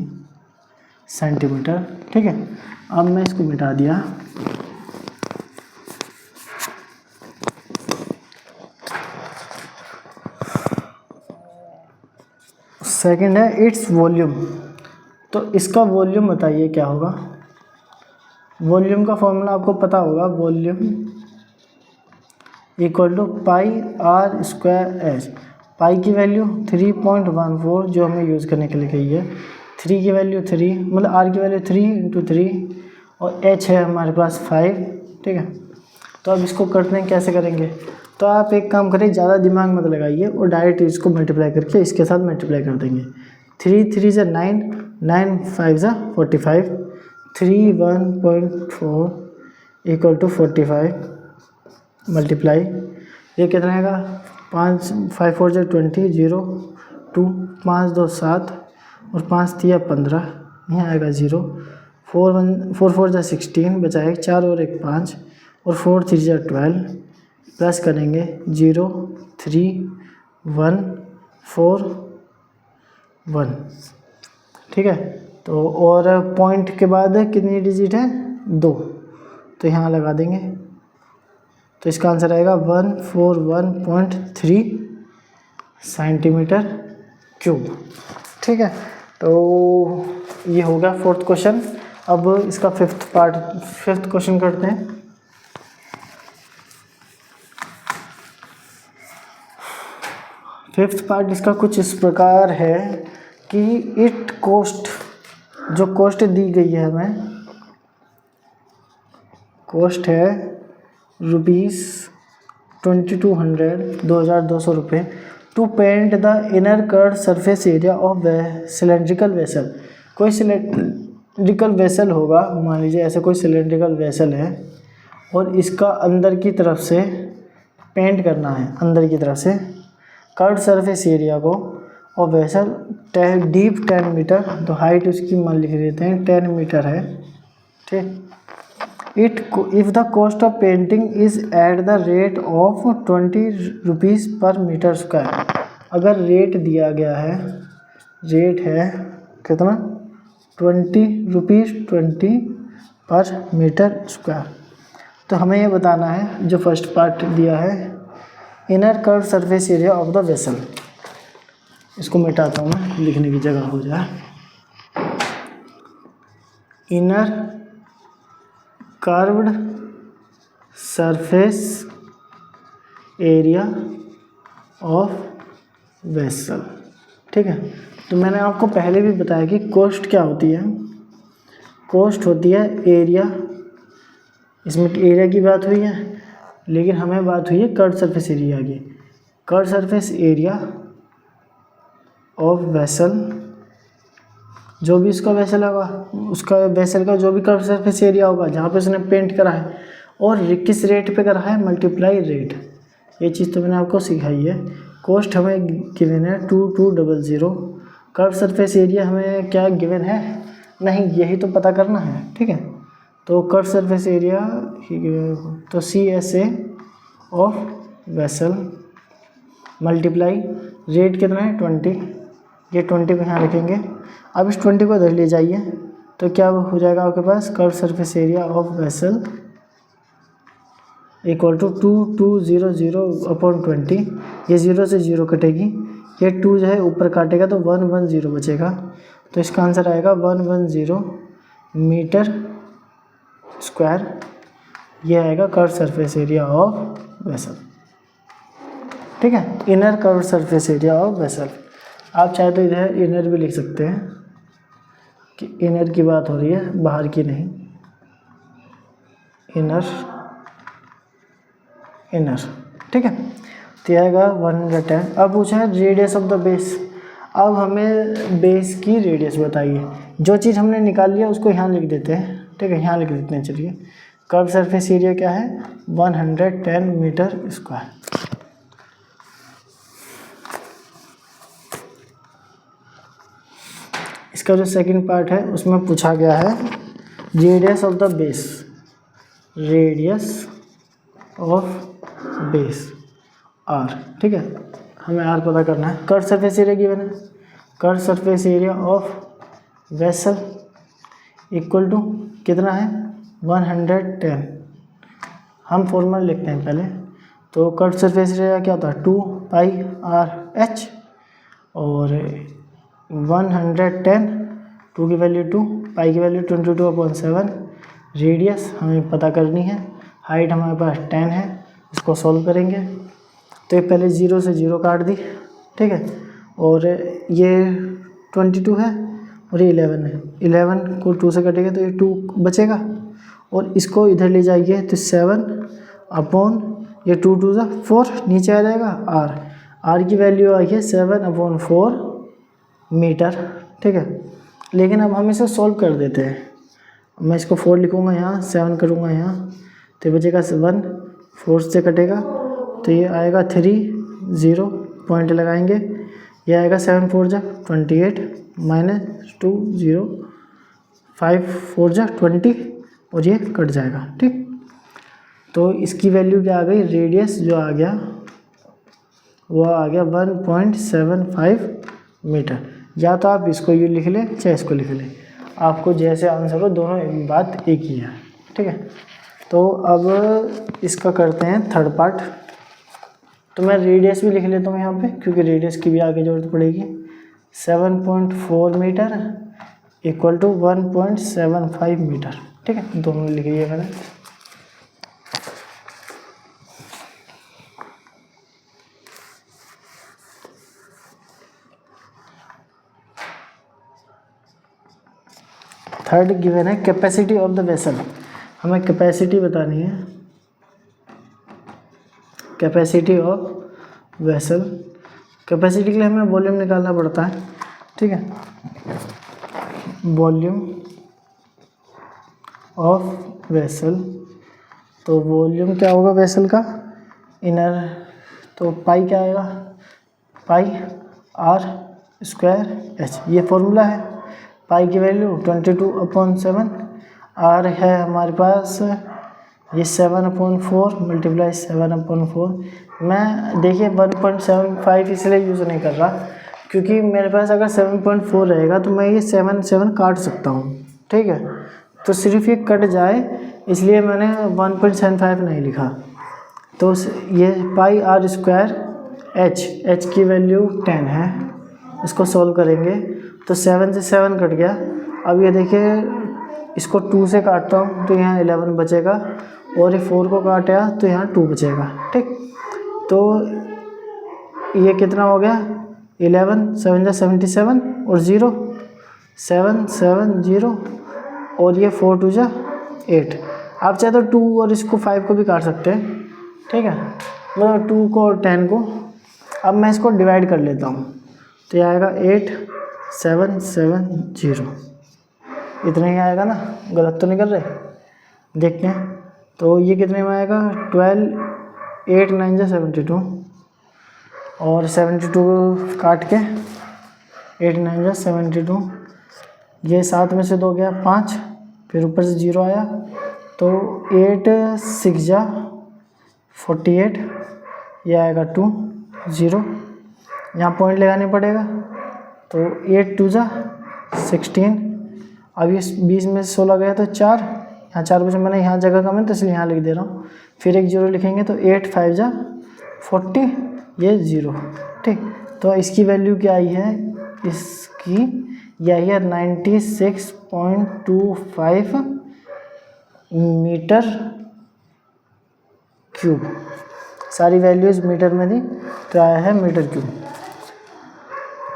सेंटीमीटर। ठीक है, अब मैं इसको मिटा दिया। सेकंड है इट्स वॉल्यूम, तो इसका वॉल्यूम बताइए क्या होगा। वॉल्यूम का फॉर्मूला आपको पता होगा, वॉल्यूम इक्वल टू πr²h। पाई की वैल्यू 3.14 जो हमें यूज़ करने के लिए कही है, 3 की वैल्यू 3, मतलब r की वैल्यू 3 × 3 और h है हमारे पास 5। ठीक है, तो अब इसको करते हैं, कैसे करेंगे। तो आप एक काम करें, ज़्यादा दिमाग मत लगाइए और डायरेक्ट इसको मल्टीप्लाई करके इसके साथ मल्टीप्लाई कर देंगे। 3 3 जा 9, 9 5 जा 45, 3 1.4 इक्वल टू 45 मल्टीप्लाई, ये कितना आएगा 5 5 4 जा 20, 0 2 5 2 7 और 5 3 15, यहाँ आएगा 0, 4 4 जा 16 बचा 4 और 1 5 और 4 3 जा 12, प्लस करेंगे 0 3 1 4 1। ठीक है, तो और पॉइंट के बाद कितनी डिजिट है 2, तो यहाँ लगा देंगे, तो इसका आंसर आएगा 141.3 सेंटीमीटर क्यूब। ठीक है, तो ये हो गया 4th क्वेश्चन। अब इसका 5th क्वेश्चन करते हैं। फिफ्थ पार्ट इसका कुछ इस प्रकार है कि इट कॉस्ट, जो कॉस्ट दी गई है हमें, कॉस्ट है ₹2200 2200 रुपये to paint the inner curved surface area of cylindrical vessel. कोई सिलेंड्रिकल वेसल होगा, मान लीजिए ऐसे कोई सिलेंड्रिकल वेसल है और इसका अंदर की तरफ से पेंट करना है, अंदर की तरफ से कर्ड सरफेस एरिया को, और वेसल डीप 10 मीटर, तो हाइट उसकी मान लिख देते हैं 10 मीटर है, ठीक। If the cost of painting is at the rate of 20 rupees पर मीटर स्क्वायर, अगर रेट दिया गया है, रेट है कितना 20 रुपीज़ 20 पर मीटर स्क्वायर, तो हमें ये बताना है जो फर्स्ट पार्ट दिया है, inner curve surface area of the vessel. इसको मिटाता हूँ मैं, लिखने की जगह हो जाए। Inner curved surface area of vessel, ठीक है। तो मैंने आपको पहले भी बताया कि कॉस्ट क्या होती है, कॉस्ट होती है एरिया, इसमें एरिया की बात हुई है, लेकिन हमें बात हुई है कर्व्ड सरफेस एरिया की। Curved surface area of vessel, जो भी इसका वेसल होगा, उसका वेसल का जो भी कर्व्ड सरफेस एरिया होगा जहाँ पे उसने पेंट करा है, और किस रेट पे करा है, मल्टीप्लाई रेट, ये चीज़ तो मैंने आपको सिखाई है। कॉस्ट हमें गिवन है 2200, कर्व्ड सरफेस एरिया हमें क्या गिवन है, नहीं, यही तो पता करना है, ठीक है। तो कर्व्ड सरफेस एरिया, तो CSA of vessel multiply rate कितना है 20, ये 20 को यहाँ रखेंगे। अब इस 20 को इधर ले जाइए तो क्या हो जाएगा आपके पास, curved surface area of vessel equal to 2200/20, ये 0 से 0 कटेगी, ये 2 जो है ऊपर काटेगा तो 110 बचेगा, तो इसका आंसर आएगा 110 मीटर स्क्वायर, ये आएगा curved surface area of vessel, ठीक है। Inner curved surface area of vessel, आप चाहे तो इधर इनर भी लिख सकते हैं कि इनर की बात हो रही है, बाहर की नहीं, इनर, इनर, ठीक है। तो आएगा 110। अब पूछा है रेडियस ऑफ द बेस, अब हमें बेस की रेडियस बताइए। जो चीज़ हमने निकाल लिया उसको यहाँ लिख देते हैं, ठीक है, यहाँ लिख देते हैं। चलिए, कर्व सरफेस एरिया क्या है, 110 मीटर स्क्वायर। इसका जो सेकंड पार्ट है उसमें पूछा गया है radius of the base, radius of base R, ठीक है, हमें R पता करना है। कर्व सरफेस एरिया गिवन है, curve surface area of vessel equal to कितना है 110, हम फॉर्मूला लिखते हैं पहले। तो कर्व सरफेस एरिया क्या होता है 2πRH, और 110, 2 की वैल्यू 2, पाई की वैल्यू 22/7, रेडियस हमें पता करनी है, हाइट हमारे पास 10 है, इसको सॉल्व करेंगे तो ये पहले 0 से 0 काट दी, ठीक है, और ये 22 है और ये 11 है, 11 को 2 से कटेगा तो ये 2 बचेगा, और इसको इधर ले जाइए तो 7 अपॉन ये 2 2 सा 4 नीचे आ जाएगा, R की वैल्यू आई है 7/4 मीटर, ठीक है। लेकिन अब हम इसे सॉल्व कर देते हैं, मैं इसको 4 लिखूँगा यहाँ, 7 करूँगा यहाँ, तो बचेगा 1, 4 से कटेगा तो ये आएगा 3, 0 पॉइंट लगाएंगे, ये आएगा 7 4 जा 28 -2 0 5 4 जा 20, और ये कट जाएगा, ठीक। तो इसकी वैल्यू क्या आ गई, रेडियस जो आ गया वो आ गया 1.75 मीटर। या तो आप इसको ये लिख लें चाहे इसको लिख लें, आपको जैसे आंसर हो, दोनों बात एक ही है, ठीक है। तो अब इसका करते हैं थर्ड पार्ट। तो मैं रेडियस भी लिख लेता हूँ यहाँ पे, क्योंकि रेडियस की भी आगे जरूरत पड़ेगी। 7.4 मीटर इक्वल टू 1.75 मीटर, ठीक है, दोनों लिख लिया मैंने। थर्ड गिवन है कैपेसिटी ऑफ द वेसल। हमें कैपेसिटी बतानी है, कैपेसिटी ऑफ वेसल। कैपेसिटी के लिए हमें वॉल्यूम निकालना पड़ता है, ठीक है। वॉल्यूम ऑफ वेसल, तो वॉल्यूम क्या होगा वेसल का, इनर, तो पाई क्या आएगा, पाई आर स्क्वायर एच, ये फॉर्मूला है। पाई की वैल्यू 22/7, आर है हमारे पास ये 7/4 मल्टीप्लाई 7/4। मैं देखिए 1.75 इसलिए यूज़ नहीं कर रहा क्योंकि मेरे पास अगर 7.4 रहेगा तो मैं ये 7 काट सकता हूँ, ठीक है। तो सिर्फ ये कट जाए इसलिए मैंने 1.75 नहीं लिखा। तो ये पाई आर स्क्वायर एच की वैल्यू 10 है, इसको सॉल्व करेंगे तो 7 से 7 कट गया। अब ये देखिए इसको 2 से काटता हूँ तो यहाँ 11 बचेगा, और ये 4 को काटा तो यहाँ 2 बचेगा, ठीक। तो ये कितना हो गया, 11 7 जा 77 और 0 7 7 0, और ये 4 2 जा 8। आप चाहे तो 2 और इसको 5 को भी काट सकते हैं, ठीक है, मतलब 2 को और 10 को। अब मैं इसको डिवाइड कर लेता हूँ तो ये आएगा 8 7 7 0, इतना ही आएगा ना, गलत तो नहीं कर रहे, देखते हैं। तो ये कितने में आएगा 12 8 9 जा 72, और 72 काट के 8 9 जा 72, ये 7 में से 2 गया 5, फिर ऊपर से 0 आया तो 8 6 जा 48, ये आएगा 2 0, यहाँ पॉइंट लगाने पड़ेगा तो 8 2 जा 16। अब ये 20 में से 16 गया तो 4, यहाँ 4 बचे, मैंने यहाँ जगह कम है तो इसलिए यहाँ लिख दे रहा हूँ। फिर एक 0 लिखेंगे तो 8 5 जा 40, ये 0, ठीक। तो इसकी वैल्यू क्या आई है, इसकी यही है 96.25 मीटर क्यूब। सारी वैल्यूज मीटर में थी तो आया है मीटर क्यूब।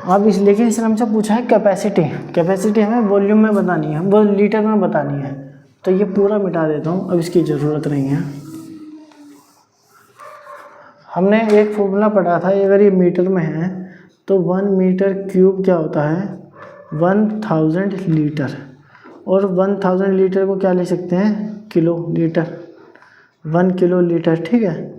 अब इस लेकिन इसने हमसे पूछा है कैपेसिटी, कैपेसिटी हमें वॉल्यूम में बतानी है, वो लीटर में बतानी है, तो ये पूरा मिटा देता हूँ, अब इसकी ज़रूरत नहीं है। हमने एक फॉर्मूला पढ़ा था, अगर ये मीटर में है तो 1 मीटर क्यूब क्या होता है 1000 लीटर, और 1000 लीटर को क्या ले सकते हैं किलो लीटर, 1 किलो लीटर, ठीक है।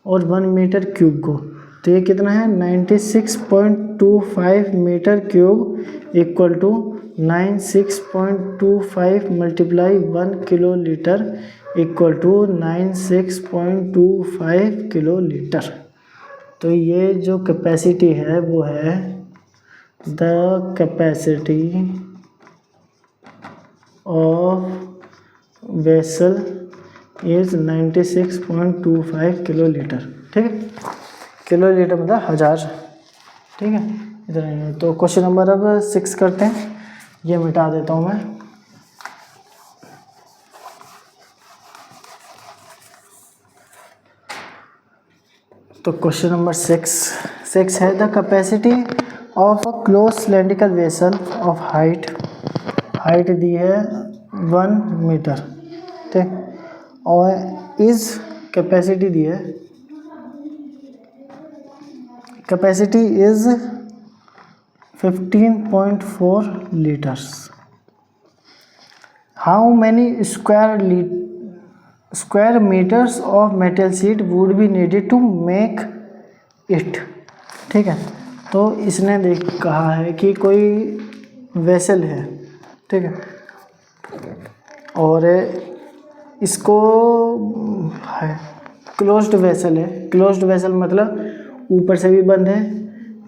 और 1 मीटर क्यूब को तो ये कितना है 96.25 metre cube equal to 96.25 multiply 1 kilo litre equal to 96.25 kilo litre. तो ये जो कैपेसिटी है वो है the capacity of vessel is 96.25 kilo litre, ठीक है। किलो लीटर मतलब 1000, ठीक है, इतना ही। तो क्वेश्चन नंबर अब 6 करते हैं, ये मिटा देता हूँ मैं। तो क्वेश्चन नंबर 6 है the capacity of a close cylindrical vessel of height दी है 1 मीटर, ठीक, और इस कैपेसिटी दी है, capacity is 15.4 litres. How many square metres of metal sheet would be needed to make it, ठीक है। तो इसने कहा है कि कोई वेसल है, ठीक है, और इसको क्लोज्ड वेसल है। क्लोज्ड वेसल मतलब ऊपर से भी बंद है,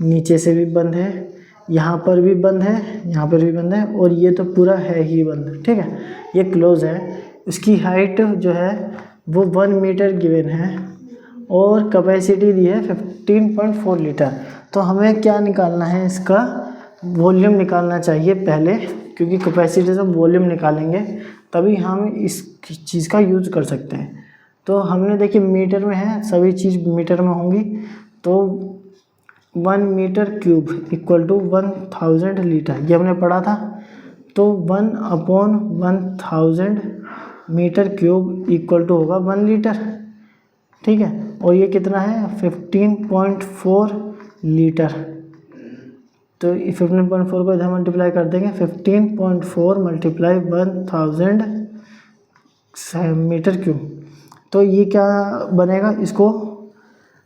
नीचे से भी बंद है, यहाँ पर भी बंद है, यहाँ पर भी बंद है, और ये तो पूरा है ही बंद, ठीक है, ये क्लोज है। इसकी हाइट जो है वो 1 मीटर गिवन है और कैपेसिटी दी है 15.4 लीटर। तो हमें क्या निकालना है, इसका वॉल्यूम निकालना चाहिए पहले, क्योंकि कैपेसिटी से वॉल्यूम निकालेंगे तभी हम इस चीज़ का यूज़ कर सकते हैं। तो हमने देखिए मीटर में है, सभी चीज़ मीटर में होंगी, तो 1 metre cube equal to 1000 litre, ये हमने पढ़ा था तो 1/1000 मीटर क्यूब इक्वल टू होगा 1 लीटर, ठीक है। और ये कितना है 15.4 लीटर। तो 15.4 को इधर मल्टीप्लाई कर देंगे, 15.4 मल्टीप्लाई 1000 मीटर क्यूब। तो ये क्या बनेगा, इसको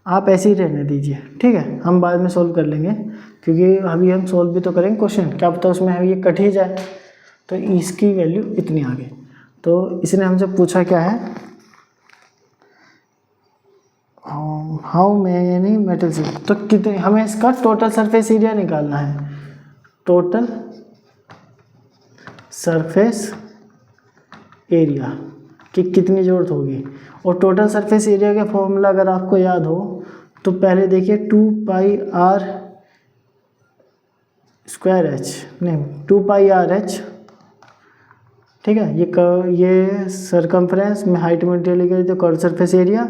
आप ऐसे ही रहने दीजिए, ठीक है। हम बाद में सॉल्व कर लेंगे, क्योंकि अभी हम सॉल्व भी तो करेंगे क्वेश्चन, क्या पता उसमें ये कट ही जाए। तो इसकी वैल्यू इतनी आ गई। तो इसने हमसे पूछा क्या है, हाउ मैनी मेटल्स, तो कितने, हमें इसका टोटल सरफेस एरिया निकालना है। टोटल सरफेस एरिया कि कितनी ज़रूरत होगी। और टोटल सरफेस एरिया का फॉर्मूला अगर आपको याद हो तो पहले देखिए 2πr स्क्वायर एच, नहीं 2πrh, ठीक है। ये सरकमफ्रेंस में हाइट मटेरियल लिखा तो curve surface area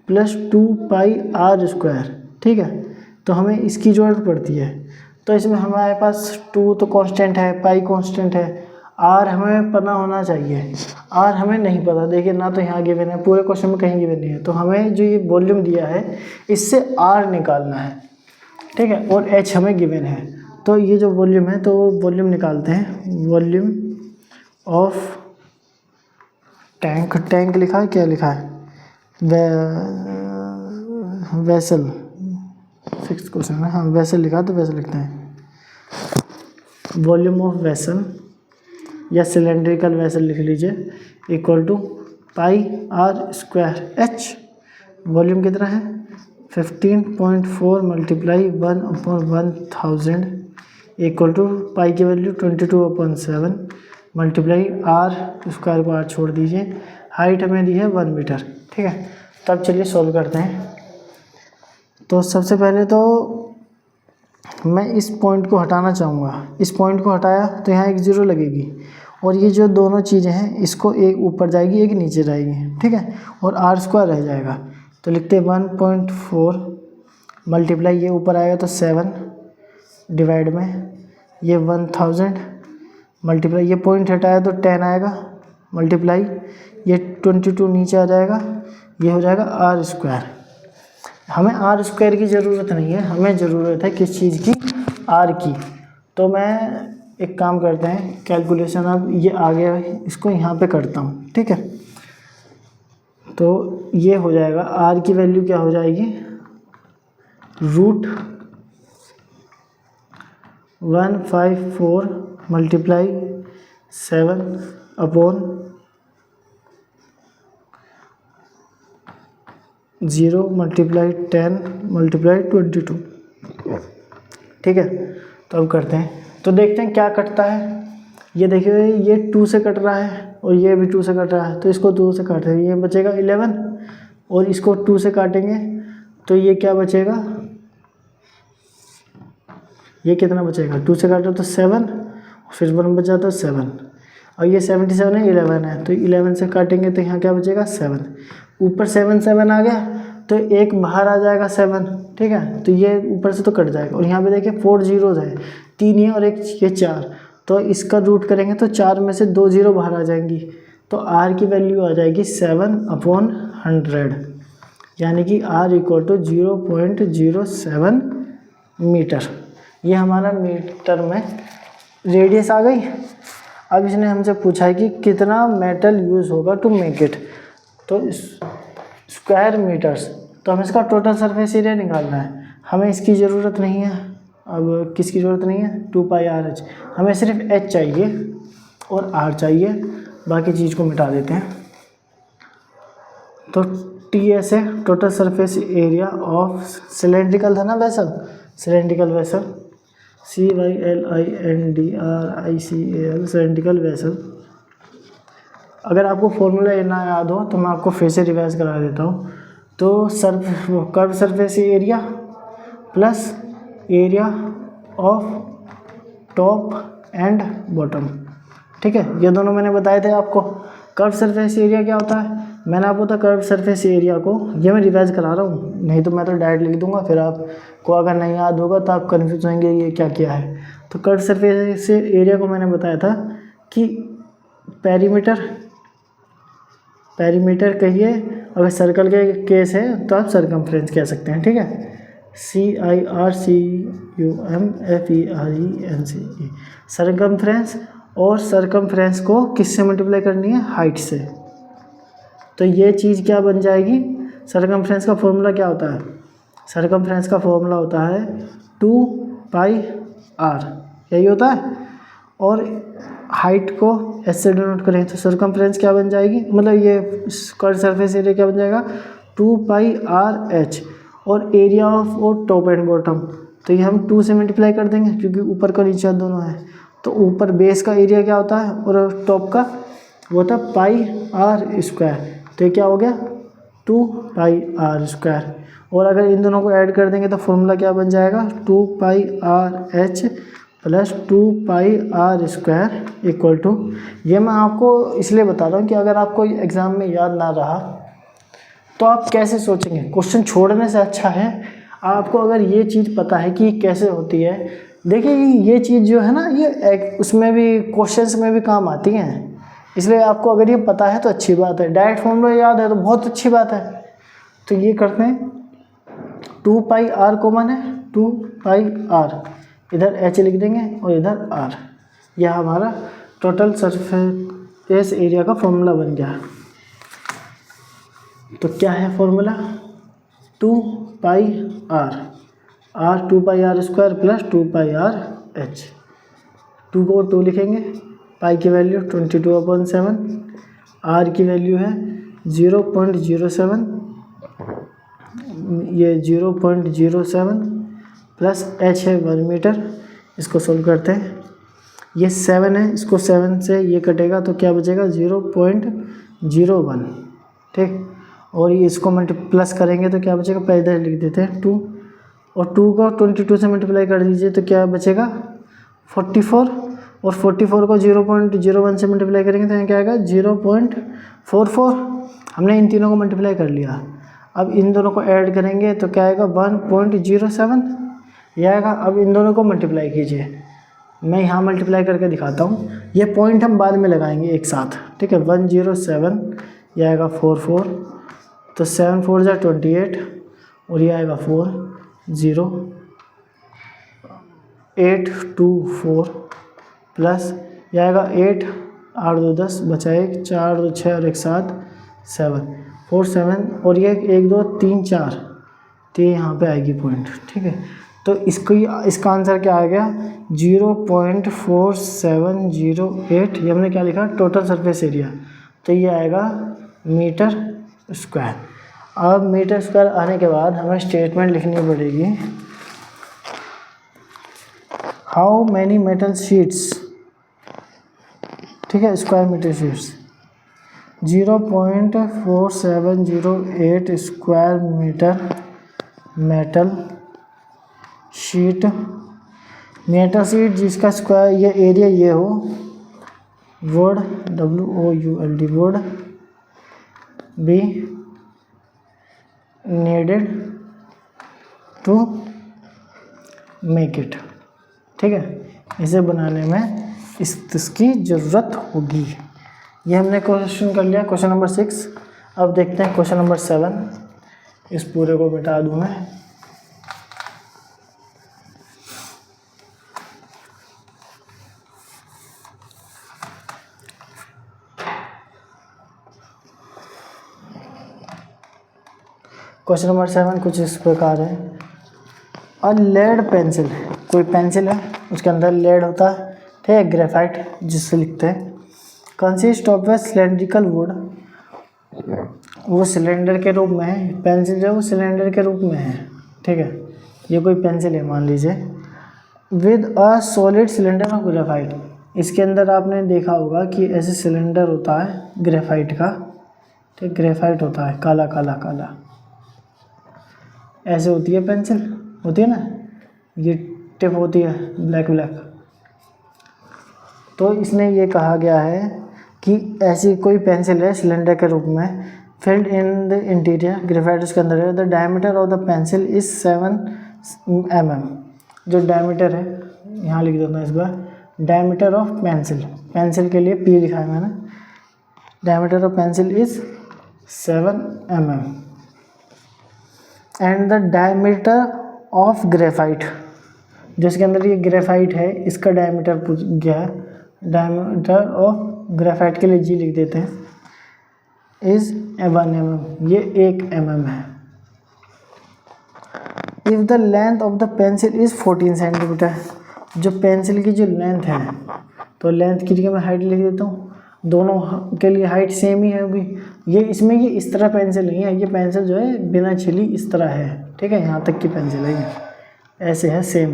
plus 2πr square, ठीक है। तो हमें इसकी ज़रूरत पड़ती है। तो इसमें हमारे पास 2 तो कांस्टेंट है, पाई कांस्टेंट है, आर हमें पता होना चाहिए, आर हमें नहीं पता। देखिए ना तो यहाँ गिवन है, पूरे क्वेश्चन में कहीं गिवन नहीं है। तो हमें जो ये वॉल्यूम दिया है इससे आर निकालना है, ठीक है। और एच हमें गिवन है। तो ये जो वॉल्यूम है, तो वॉल्यूम निकालते हैं। वॉल्यूम ऑफ टैंक, टैंक लिखा है, क्या लिखा है, वेसल, 6th क्वेश्चन है, हाँ वेसल लिखा, तो वेसल लिखते हैं। वॉल्यूम ऑफ वेसल या सिलेंड्रिकल वेसल लिख लीजिए, equal to πr square h. Volume कितना है 15.4 मल्टीप्लाई 1/1000 इक्वल टू पाई की वैल्यू 22/7 मल्टीप्लाई आर स्क्वायर को आर छोड़ दीजिए। हाइट हमें दी है 1 मीटर, ठीक है। तब चलिए सॉल्व करते हैं। तो सबसे पहले तो मैं इस पॉइंट को हटाना चाहूँगा। इस पॉइंट को हटाया तो यहाँ एक जीरो लगेगी, और ये जो दोनों चीज़ें हैं इसको एक ऊपर जाएगी एक नीचे जाएगी, ठीक है। और आर स्क्वायर रह जाएगा। तो लिखते हैं 1.4 मल्टीप्लाई, ये ऊपर आएगा तो 7 डिवाइड में ये 1000 मल्टीप्लाई, ये पॉइंट हटाया तो 10 आएगा, मल्टीप्लाई ये 22 नीचे आ जाएगा, ये हो जाएगा आर स्क्वायर। हमें आर स्क्वायर की ज़रूरत नहीं है, हमें ज़रूरत है किस चीज़ की, आर की। तो मैं एक काम करते हैं, कैलकुलेशन अब ये आ गया है, इसको यहाँ पे करता हूँ, ठीक है। तो ये हो जाएगा, आर की वैल्यू क्या हो जाएगी, √154 मल्टीप्लाई 7/0 मल्टीप्लाई 10 मल्टीप्लाई 22, ठीक है। तो अब करते हैं, तो देखते हैं क्या कटता है। ये देखिए ये 2 से कट रहा है और ये भी 2 से कट रहा है, तो इसको 2 से काट रहे हैं, ये बचेगा 11, और इसको 2 से काटेंगे तो ये क्या बचेगा, ये कितना बचेगा, 2 से काटो तो 7, फिर 1 बचा तो 7, और ये 77 है, 11 है, तो 11 से काटेंगे तो यहाँ क्या बचेगा 7, ऊपर 7 आ गया तो एक बाहर आ जाएगा 7, ठीक है। तो ये ऊपर से तो कट जाएगा, और यहाँ पे देखिए 4 जीरोज है, 3 ये और एक ये 4, तो इसका रूट करेंगे तो 4 में से 2 जीरो बाहर आ जाएंगी। तो r की वैल्यू आ जाएगी 7/100, यानी कि r इक्वल टू 0.07 मीटर। ये हमारा मीटर में रेडियस आ गई। अब इसने हमसे पूछा है कि कितना मेटल यूज़ होगा टू मेक इट, तो स्क्वायर मीटर्स। तो हमें इसका टोटल सरफेस एरिया निकालना है, हमें इसकी ज़रूरत नहीं है। अब किसकी ज़रूरत नहीं है, 2πrh, हमें सिर्फ h चाहिए और r चाहिए, बाकी चीज़ को मिटा देते हैं। तो TS है total surface area of cylindrical था ना vessel, cylindrical vessel, CYLINDRICAL cylindrical vessel. अगर आपको फॉर्मूला ना याद हो तो मैं आपको फिर से रिवाइज करा देता हूँ। तो curve surface area plus area of top and bottom, ठीक है। ये दोनों मैंने बताए थे आपको। कर्व सरफेस एरिया क्या होता है, मैंने आपको तो कर्व सरफेस एरिया को, ये मैं रिवाइज करा रहा हूँ, नहीं तो मैं तो डायरेक्ट लिख दूंगा, फिर आपको अगर नहीं याद होगा तो आप कन्फ्यूज होंगे ये क्या किया है। तो कर्व सरफेस एरिया को मैंने बताया था कि पेरीमीटर कहिए, अगर सर्कल के केस है तो आप सरकमफ्रेंस कह सकते हैं, ठीक है। CIRCUMFERENCE, circumference. और सरकमफ्रेंस को किससे मल्टीप्लाई करनी है? हाइट से। तो ये चीज़ क्या बन जाएगी? सरकमफ्रेंस का फॉर्मूला क्या होता है? सरकमफ्रेंस का फॉर्मूला होता है 2πr, यही होता है। और हाइट को एस से डिनोट करें तो सरकमफ्रेंस क्या बन जाएगी, मतलब ये कर्व सरफेस एरिया क्या बन जाएगा? 2πRH। और area of top and bottom, तो ये हम 2 से मल्टीप्लाई कर देंगे क्योंकि ऊपर का नीचे दोनों है। तो ऊपर बेस का एरिया क्या होता है और टॉप का वो था πr²। तो ये क्या हो गया? 2πr²। और अगर इन दोनों को ऐड कर देंगे तो फॉर्मूला क्या बन जाएगा? 2πRH plus 2πr² equal to, ये मैं आपको इसलिए बता रहा हूँ कि अगर आपको एग्ज़ाम में याद ना रहा तो आप कैसे सोचेंगे। क्वेश्चन छोड़ने से अच्छा है आपको अगर ये चीज़ पता है कि कैसे होती है। देखिए ये चीज़ जो है ना, ये उसमें भी क्वेश्चंस में भी काम आती हैं, इसलिए आपको अगर ये पता है तो अच्छी बात है। डायरेक्ट फॉर्मूला याद है तो बहुत अच्छी बात है। तो ये करते हैं, 2πr कॉमन है, 2πr, इधर h लिख देंगे और इधर r। यह हमारा टोटल सरफेस एरिया का फॉर्मूला बन गया। तो क्या है formula? 2πr, r 2πr² plus 2πRH। 2 को 2 लिखेंगे, पाई की वैल्यू 22/7, r की वैल्यू है 0.07, ये 0.07 प्लस h है 1 मीटर। इसको सोल्व करते हैं, ये 7 है, इसको 7 से ये कटेगा तो क्या बचेगा? 0.01, ठीक। और ये इसको प्लस करेंगे तो क्या बचेगा? पहले इधर लिख देते हैं 2, और 2 को 22 से मल्टीप्लाई कर दीजिए तो क्या बचेगा? 44। और 44 को 0.01 से मल्टीप्लाई करेंगे तो यहाँ क्या आएगा? 0.44। हमने इन तीनों को मल्टीप्लाई कर लिया। अब इन दोनों को ऐड करेंगे तो क्या आएगा? 1.07 ये आएगा। अब इन दोनों को मल्टीप्लाई कीजिए, मैं यहाँ मल्टीप्लाई करके दिखाता हूँ, ये पॉइंट हम बाद में लगाएंगे एक साथ, ठीक है। 107 ये आएगा 44, तो 7 4 जा 28, और ये आएगा 4 0 8 2 4 प्लस ये आएगा 8 8 2 10 बचा 1 4 2 6 और 1 7 7 4 7, और ये 1 2 3 4, तो ये यहाँ पे आएगी पॉइंट, ठीक है। तो इसका आंसर क्या आ गया? 0.4708। ये हमने क्या लिखा? Total surface area. तो ये आएगा मीटर स्क्वायर। अब मीटर स्क्वायर आने के बाद हमें स्टेटमेंट लिखनी पड़ेगी, हाउ मैनी मेटल शीट्स, ठीक है, square metre sheets 0.4708 square metre metal sheet जिसका स्क्वायर ये एरिया ये हो, would WOULD would be needed to make it, ठीक है। इसे बनाने में इसकी ज़रूरत होगी। ये हमने क्वेश्चन कर लिया, क्वेश्चन नंबर 6। अब देखते हैं क्वेश्चन नंबर 7। इस पूरे को मिटा दूँ मैं। क्वेश्चन नंबर 7 कुछ इस प्रकार है। अ लेड पेंसिल, कोई पेंसिल है उसके अंदर लेड होता है, ठीक है, ग्रेफाइट जिससे लिखते हैं। Consist of A cylindrical would, वो सिलेंडर के रूप में है, पेंसिल जो है वो सिलेंडर के रूप में है, ठीक है। ये कोई पेंसिल है मान लीजिए, with a solid cylinder of graphite. इसके अंदर आपने देखा होगा कि ऐसे सिलेंडर होता है ग्रेफाइट का, ठीक, ग्रेफाइट होता है काला काला काला, ऐसे होती है पेंसिल, होती है ना, ये टिप होती है ब्लैक ब्लैक। तो इसने ये कहा गया है कि ऐसी कोई पेंसिल है सिलेंडर के रूप में, filled in the interior, graphite उसके अंदर है। The diameter of the pencil is 7 mm, जो डायमीटर है यहाँ लिख देता हूँ इस बार, डायमीटर ऑफ पेंसिल, पेंसिल के लिए P लिखा है मैंने, diameter of pencil is 7 mm and the diameter of graphite, जिसके अंदर ये ग्रेफाइट है इसका डायमीटर पूछ गया है, डायमीटर ऑफ ग्रेफाइट के लिए G लिख देते हैं, इज 1 mm, ये 1 mm है। If the length of the pencil is 14 centimetre, जो पेंसिल की जो लेंथ है, तो लेंथ की जगह मैं हाइट लिख देता हूँ, दोनों के लिए हाइट सेम ही है होगी। ये इसमें ये इस तरह पेंसिल नहीं है, ये पेंसिल जो है बिना छिली इस तरह है, ठीक है, यहाँ तक की पेंसिल है, ये ऐसे है सेम,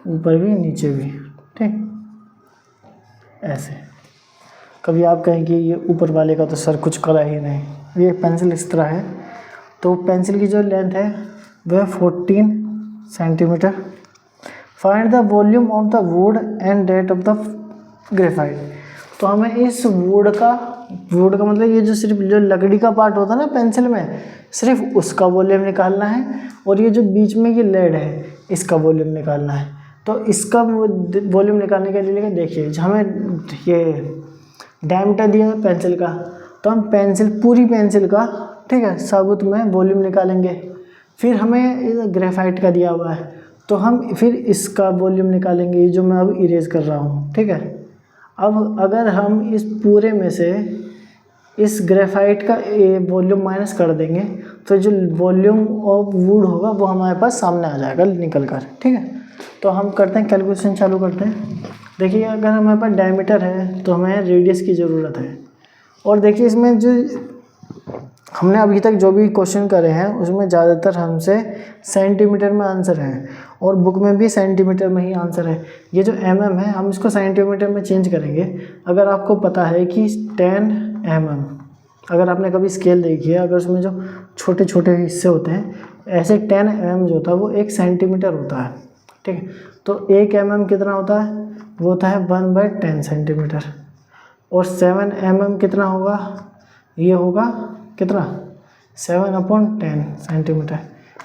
ऊपर भी नीचे भी, ठीक ऐसे। कभी आप कहें कि ये ऊपर वाले का तो सर कुछ करा ही नहीं, ये पेंसिल इस तरह है। तो पेंसिल की जो लेंथ है वह 14 सेंटीमीटर। Find the volume of the wood and that of the graphite. तो हमें इस वुड का मतलब ये जो सिर्फ जो लकड़ी का पार्ट होता है ना पेंसिल में, सिर्फ उसका वॉल्यूम निकालना है, और ये जो बीच में ये लेड है इसका वॉल्यूम निकालना है। तो इसका वॉल्यूम निकालने के लिए देखिए, हमें ये डायमीटर दिया है पेंसिल का, तो हम पूरी पेंसिल का, ठीक है, साबुत में वॉल्यूम निकालेंगे। फिर हमें ग्रेफाइट का दिया हुआ है, तो हम फिर इसका वॉल्यूम निकालेंगे, ये जो मैं अब इरेज कर रहा हूँ, ठीक है। अब अगर हम इस पूरे में से इस ग्रेफाइट का वॉल्यूम माइनस कर देंगे, तो जो वॉल्यूम ऑफ वुड होगा वो हमारे पास सामने आ जाएगा निकल कर, ठीक है। तो हम करते हैं कैलकुलेशन चालू करते हैं। देखिए अगर हमारे पास डायमीटर है तो हमें रेडियस की ज़रूरत है, और देखिए इसमें जो हमने अभी तक जो भी क्वेश्चन करे हैं उसमें ज़्यादातर हमसे सेंटीमीटर में आंसर है, और बुक में भी सेंटीमीटर में ही आंसर है। ये जो mm है हम इसको सेंटीमीटर में चेंज करेंगे। अगर आपको पता है कि 10 mm, अगर आपने कभी स्केल देखी है, अगर उसमें जो छोटे छोटे हिस्से होते हैं, ऐसे 10 mm जो होता है वो 1 सेंटीमीटर होता है, ठीक है। तो 1 mm कितना होता है, वो होता है 1/10 सेंटीमीटर, और 7 mm कितना होगा, ये होगा कितना 7/10 सेंटीमीटर,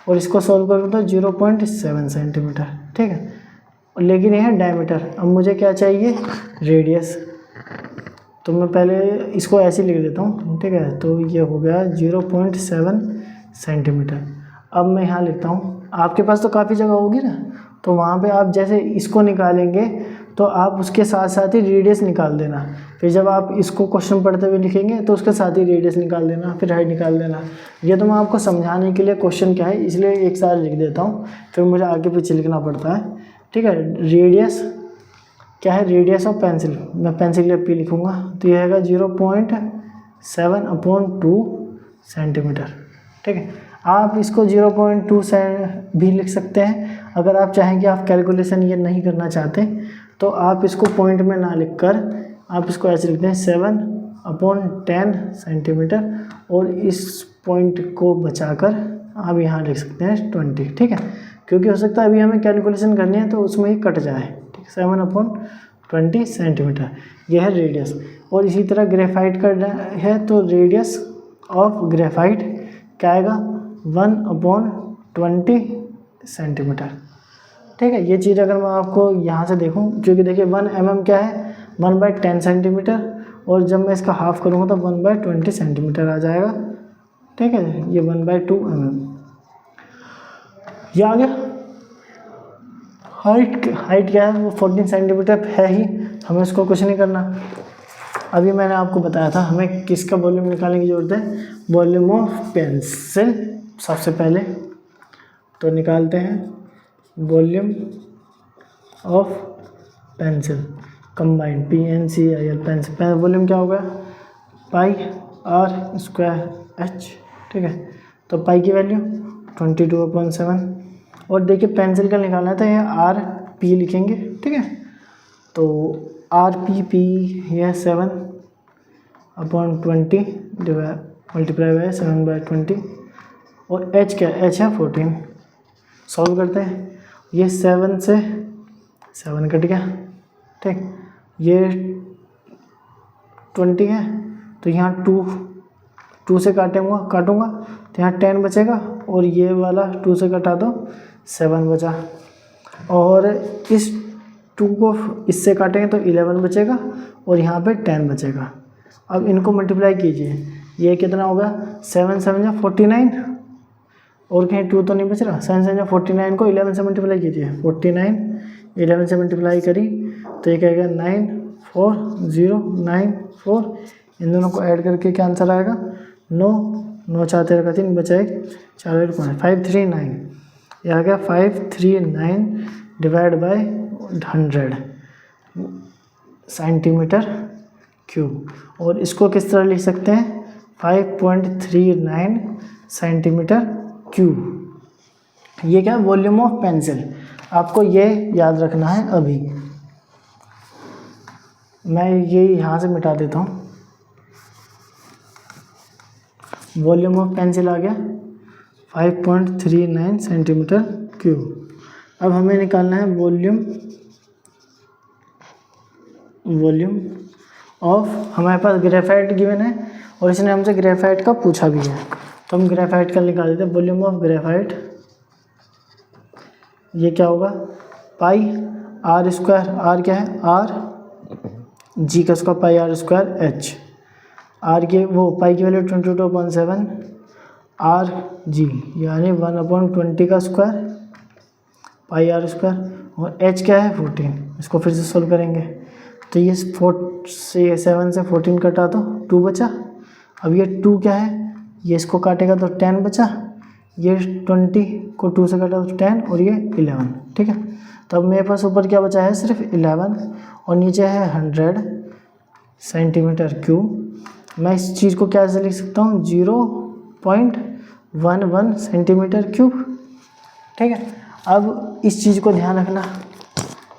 और इसको सॉल्व करूँ तो 0.7 सेंटीमीटर, ठीक है। लेकिन यह है डायमीटर। अब मुझे क्या चाहिए, रेडियस, तो मैं पहले इसको ऐसे लिख देता हूँ, ठीक है। तो ये हो गया 0.7 सेंटीमीटर। अब मैं यहाँ लिखता हूँ, आपके पास तो काफ़ी जगह होगी ना, तो वहाँ पे आप जैसे इसको निकालेंगे तो आप उसके साथ साथ ही रेडियस निकाल देना। फिर जब आप इसको क्वेश्चन पढ़ते हुए लिखेंगे तो उसके साथ ही रेडियस निकाल देना, फिर हाइट निकाल देना। ये तो मैं आपको समझाने के लिए क्वेश्चन क्या है इसलिए एक साथ लिख देता हूँ, फिर मुझे आगे पीछे लिखना पड़ता है, ठीक है। रेडियस क्या है, रेडियस ऑफ पेंसिल, मैं पेंसिल के लिए P लिखूँगा, तो यह है 0.7/2 सेंटीमीटर, ठीक है। आप इसको 0.2 से भी लिख सकते हैं। अगर आप चाहें कि आप कैलकुलेशन ये नहीं करना चाहते तो आप इसको पॉइंट में ना लिखकर आप इसको ऐसे लिखते हैं 7/10 सेंटीमीटर, और इस पॉइंट को बचाकर आप यहाँ लिख सकते हैं 20, ठीक है। क्योंकि हो सकता है अभी हमें कैलकुलेशन करनी है तो उसमें ही कट जाए, ठीक है। 7/20 सेंटीमीटर यह है रेडियस। और इसी तरह ग्रेफाइट का है तो रेडियस ऑफ ग्रेफाइट क्या आएगा, 1/20 सेंटीमीटर, ठीक है। ये चीज़ अगर मैं आपको यहाँ से देखूँ, क्योंकि देखिए 1 mm क्या है, 1/10 सेंटीमीटर, और जब मैं इसका हाफ करूँगा तो 1/20 सेंटीमीटर आ जाएगा, ठीक है। ये 1/2 mm ये आ गया। हाइट क्या है, वो 14 सेंटीमीटर है ही, हमें उसको कुछ नहीं करना। अभी मैंने आपको बताया था हमें किसका वॉल्यूम निकालने की ज़रूरत है, वॉल्यूम ऑफ पेंसिल। सबसे पहले तो निकालते हैं volume of pencil combined, PNCIL pencil. Volume क्या होगा, πr²h, ठीक है। तो पाई की वैल्यू 22/7, और देखिए पेंसिल का निकालना है तो ये RP लिखेंगे, ठीक है। तो RP यह 7/20 मल्टीप्लाई बाय 7/20, और H क्या, H है 14। सॉल्व करते हैं, ये 7 से 7 कट गया, ठीक। ये 20 है तो यहाँ 2 से काटूंगा तो यहाँ 10 बचेगा, और ये वाला 2 से कटा दो 7 बचा। और इस 2 को इससे काटेंगे तो 11 बचेगा और यहाँ पे 10 बचेगा। अब इनको मल्टीप्लाई कीजिए, ये कितना होगा 7 7 जा 49 और कहीं 2 तो नहीं बच रहा। 7 7 जा 49 को 11 से मल्टीप्लाई कीजिए, 49 11 से मल्टीप्लाई करी तो ये कहेगा 9 4 0 9 4। इन दोनों को ऐड करके क्या आंसर आएगा 9 9 4 13 का 3 बचा 1 4 539। यह आ गया 539 डिवाइड बाय 100 सेंटीमीटर क्यूब। और इसको किस तरह लिख सकते हैं 5.39 सेंटीमीटर क्यूब। ये क्या वॉल्यूम ऑफ पेंसिल, आपको ये याद रखना है। अभी मैं ये यहाँ से मिटा देता हूँ, वॉल्यूम ऑफ पेंसिल आ गया 5.39 सेंटीमीटर क्यूब। अब हमें निकालना है वॉल्यूम ऑफ, हमारे पास ग्रेफाइट गिवन है और इसने हमसे ग्रेफाइट का पूछा भी है, तो हम ग्रेफाइट का निकाल देते हैं। वॉल्यूम ऑफ ग्रेफाइट ये क्या होगा पाई आर स्क्वायर, आर क्या है आर, जी का square pi are square H, r के वो पाई की वैल्यू 22.7 आर जी यानी 1/20 का स्क्वायर पाई आर स्क्वायर, और एच क्या है 14। इसको फिर से सोल्व करेंगे तो ये 7 से 14 कटा तो 2 बचा। अब ये 2 क्या है, ये इसको काटेगा तो 10 बचा, ये 20 को 2 से काटा तो 10 और ये 11। ठीक है, तो अब मेरे पास ऊपर क्या बचा है सिर्फ 11 और नीचे है 100 सेंटीमीटर क्यूब। मैं इस चीज़ को क्या से लिख सकता हूँ 0.11 सेंटीमीटर क्यूब। ठीक है, अब इस चीज़ को ध्यान रखना,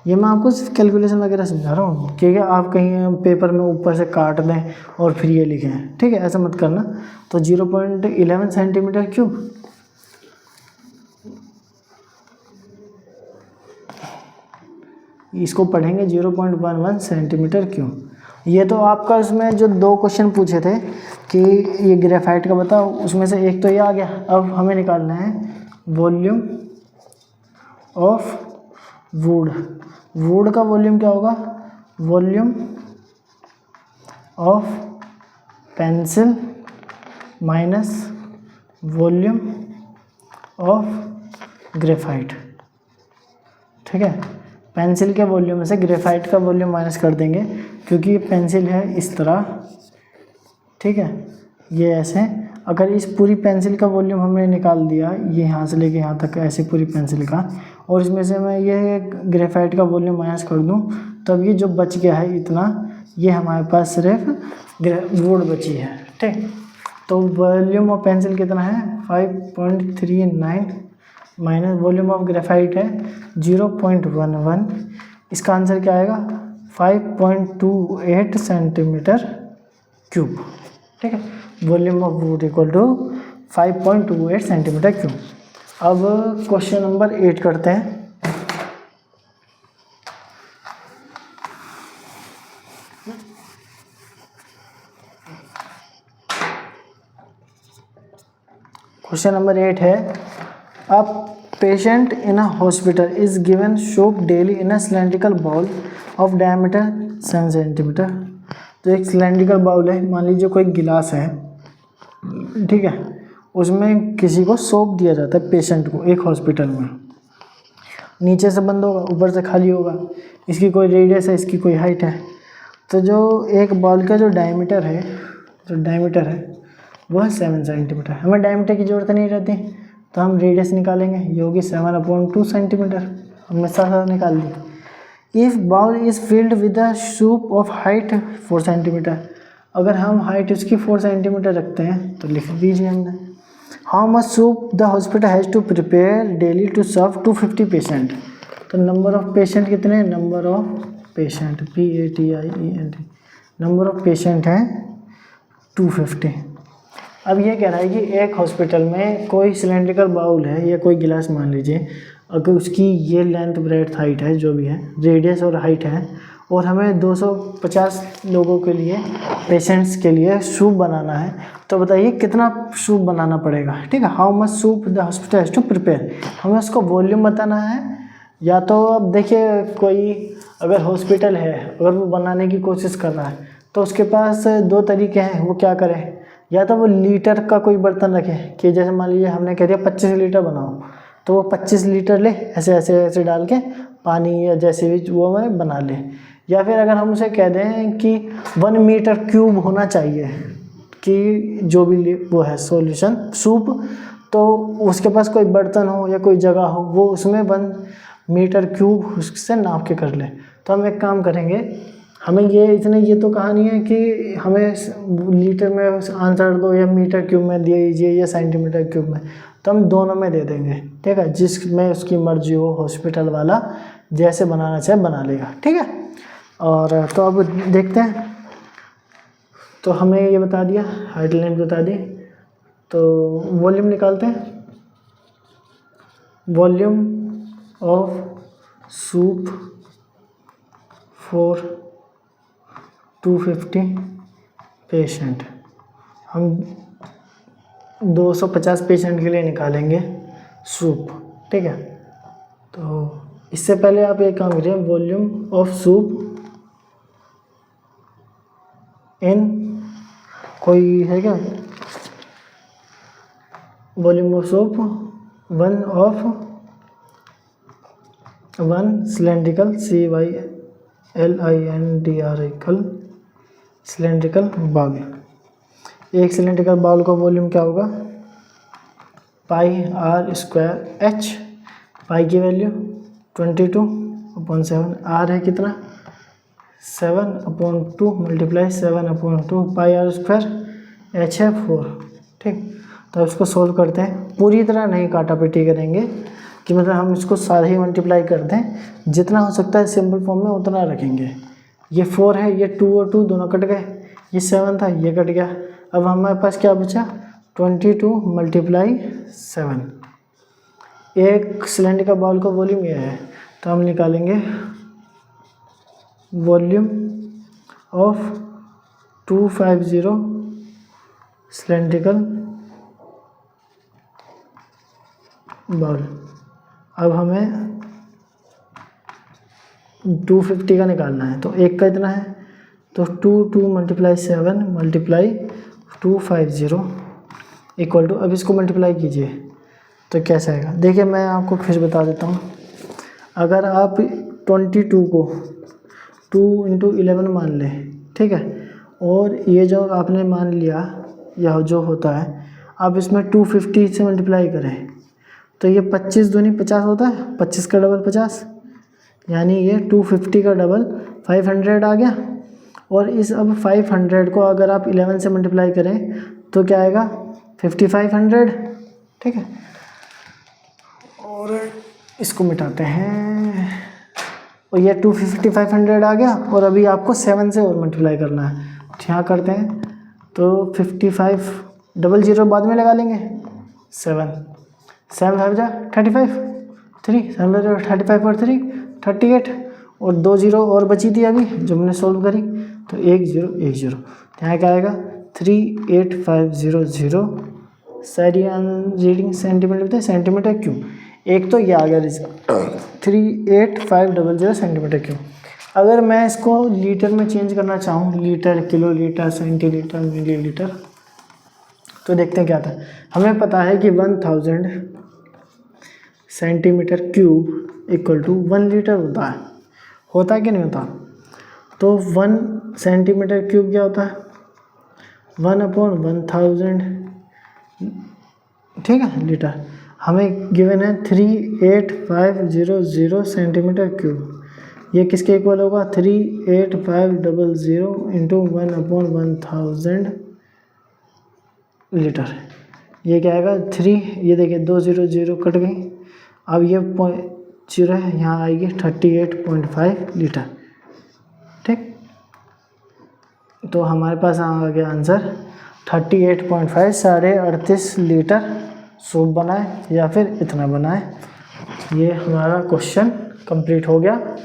ये मैं आपको सिर्फ कैलकुलेशन वगैरह समझा रहा हूँ, ठीक है। आप कहीं पेपर में ऊपर से काट दें और फिर ये लिखें, ठीक है, ऐसा मत करना। तो 0.11 सेंटीमीटर क्यूब, इसको पढ़ेंगे 0.11 सेंटीमीटर क्यूब। ये तो आपका उसमें जो 2 क्वेश्चन पूछे थे कि ये ग्रेफाइट का बताओ, उसमें से एक तो ये आ गया। अब हमें निकालना है वॉल्यूम ऑफ वुड। वुड का वॉल्यूम क्या होगा volume of pencil minus volume of graphite. ठीक है, पेंसिल के वॉल्यूम से ग्रेफाइट का वॉल्यूम माइनस कर देंगे क्योंकि ये पेंसिल है इस तरह। ठीक है, ये ऐसे, अगर इस पूरी पेंसिल का वॉल्यूम हमने निकाल दिया, ये यहाँ से लेके यहाँ तक ऐसे पूरी पेंसिल का, और इसमें से मैं ये ग्रेफाइट का वॉल्यूम माइनस कर दूँ, तब ये जो बच गया है इतना, ये हमारे पास सिर्फ वुड बची है। ठीक, तो वॉल्यूम ऑफ पेंसिल कितना है 5.39 माइनस वॉल्यूम ऑफ ग्रेफाइट है 0.11। इसका आंसर क्या आएगा 5.28 सेंटीमीटर क्यूब। ठीक है, volume of wood equal to 5.28 centimetre cube. अब क्वेश्चन नंबर 8 करते हैं। क्वेश्चन नंबर 8 है, a patient in a hospital is given soap daily in a cylindrical bowl of diameter 7 centimetre. तो एक सिलेंड्रिकल बाउल है, मान लीजिए कोई गिलास है, ठीक है, उसमें किसी को सोप दिया जाता है पेशेंट को एक हॉस्पिटल में। नीचे से बंद होगा, ऊपर से खाली होगा, इसकी कोई रेडियस है, इसकी कोई हाइट है। तो जो एक बाउल का जो डायमीटर है वह 7 सेंटीमीटर। हमें डायमीटर की ज़रूरत नहीं रहती, तो हम रेडियस निकालेंगे, ये होगी 7/2 सेंटीमीटर। हमने साथ निकाल दी। If bowl is filled with a soup of height 4 centimetre, अगर हम हाइट उसकी 4 सेंटीमीटर रखते हैं तो लिख दीजिए हमने। How much soup the hospital has to prepare daily to serve 250 patient. तो नंबर ऑफ पेशेंट कितने, number of patient PATIENT, number of patient हैं 250। अब ये कह रहा है कि एक हॉस्पिटल में कोई सिलेंड्रिकल बाउल है या कोई गिलास मान लीजिए, अगर उसकी ये लेंथ ब्रेड्थ हाइट है, जो भी है रेडियस और हाइट है, और हमें 250 लोगों के लिए पेशेंट्स के लिए सूप बनाना है, तो बताइए कितना सूप बनाना पड़ेगा। ठीक है, how much soup the hospital has to prepare, हमें उसको वॉल्यूम बताना है या तो अब देखिए कोई अगर हॉस्पिटल है, अगर वो बनाने की कोशिश कर रहा है तो उसके पास दो तरीके हैं, वो क्या करे, या तो वो लीटर का कोई बर्तन रखे कि जैसे मान लीजिए हमने कह दिया 25 लीटर बनाओ, तो वो 25 लीटर ले ऐसे ऐसे ऐसे डाल के पानी या जैसे भी वो मैं बना ले। या फिर अगर हम उसे कह दें कि 1 मीटर क्यूब होना चाहिए कि जो भी वो है सॉल्यूशन सूप, तो उसके पास कोई बर्तन हो या कोई जगह हो वो उसमें 1 मीटर क्यूब उससे नाप के कर ले। तो हम एक काम करेंगे, हमें ये तो कहानी है कि हमें लीटर में आंसर दो या मीटर क्यूब में दे दीजिए या सेंटीमीटर क्यूब में, तो हम दोनों में दे देंगे, ठीक है, जिसमें उसकी मर्जी हो, हॉस्पिटल वाला जैसे बनाना चाहे बना लेगा, ठीक है। और तो अब देखते हैं, तो हमें ये बता दिया, हाइट लेंथ बता दी, तो वॉल्यूम निकालते हैं। Volume of soup for 250 patient, हम 250 पेशेंट के लिए निकालेंगे सूप, ठीक है। तो इससे पहले आप एक काम करिए, वॉल्यूम ऑफ सूप इन, कोई है क्या, volume of soup one cylindrical CYLINDRICAL cylindrical bowl. एक सिलेंड्रिकल बाउल का वॉल्यूम क्या होगा, πr²h, पाई की वैल्यू 22/7, आर है कितना 7/2 मल्टीप्लाई 7/2 πr², h है 4, ठीक। तो इसको सोल्व करते हैं, पूरी तरह नहीं काटा पीटी करेंगे कि मतलब हम इसको सारे ही मल्टीप्लाई कर दें, जितना हो सकता है सिंपल फॉर्म में उतना रखेंगे। ये 4 है, ये 2 और 2 दोनों कट गए, ये 7 था ये कट गया, अब हमारे पास क्या बचा 22 मल्टीप्लाई 7। एक सिलेंडर का बाउल का वॉल्यूम ये है, तो हम निकालेंगे वॉल्यूम ऑफ 250 सिलेंड्रिकल बाउल। अब हमें 250 का निकालना है, तो एक का इतना है, तो 2 मल्टीप्लाई 7 मल्टीप्लाई 250 इक्वल टू, अब इसको मल्टीप्लाई कीजिए तो कैसा आएगा, देखिए मैं आपको फिर बता देता हूँ। अगर आप 22 को 2 × 11 मान लें, ठीक है, और ये जो आपने मान लिया या जो होता है, आप इसमें 250 से मल्टीप्लाई करें तो ये 25 दूनी 50 होता है, 25 का डबल 50, यानी ये 250 का डबल 500 आ गया। और इस अब 500 को अगर आप 11 से मल्टीप्लाई करें तो क्या आएगा 5500, ठीक है। और इसको मिटाते हैं, और ये 250 500 आ गया, और अभी आपको 7 से और मल्टीप्लाई करना है, तो यहाँ करते हैं, तो 55 00 बाद में लगा लेंगे, 7 5 जा 35, 3 7 5 35 और 3 38, और 2 0 और बची थी अभी जो हमने सोल्व करी, तो 1 0 1 0, यहाँ क्या आएगा 38500, सारी रीडिंग सेंटीमीटर में, सेंटीमीटर क्यूब। एक तो ये आ गया रिजल्ट 38500 सेंटीमीटर क्यूब। अगर मैं इसको लीटर में चेंज करना चाहूँ, litre, kilo litre, centilitre, millilitre, तो देखते हैं क्या था। हमें पता है कि 1000 centimetre cube equal to 1 litre होता है कि नहीं होता। तो 1 सेंटीमीटर क्यूब क्या होता है 1/1000, ठीक है, लीटर। हमें गिवन है 38500 सेंटीमीटर क्यूब, ये किसके इक्वल होगा 38500 इंटू 1/1000 लीटर। ये क्या आएगा 3, ये देखिए 2 0 0 कट गई, अब ये 0 है, यहाँ आएगी 38.5 लीटर, ठीक। तो हमारे पास आ गया आंसर 38.5, 38.5 लीटर सूप बनाए या फिर इतना बनाए। ये हमारा क्वेश्चन कंप्लीट हो गया,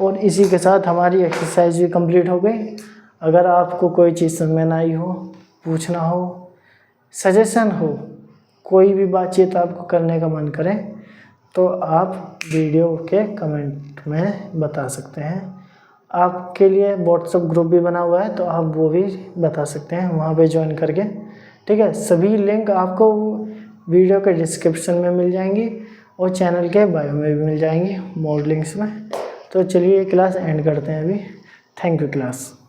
और इसी के साथ हमारी एक्सरसाइज भी कंप्लीट हो गई। अगर आपको कोई चीज़ समझ में ना आई हो, पूछना हो, सजेशन हो, कोई भी बातचीत आपको करने का मन करे, तो आप वीडियो के कमेंट में बता सकते हैं। आपके लिए व्हाट्सएप ग्रुप भी बना हुआ है, तो आप वो भी बता सकते हैं वहाँ पे ज्वाइन करके। ठीक है, सभी लिंक आपको वीडियो के डिस्क्रिप्शन में मिल जाएंगी और चैनल के बायो में भी मिल जाएंगी, मोर लिंक्स में। तो चलिए क्लास एंड करते हैं अभी। Thank you class.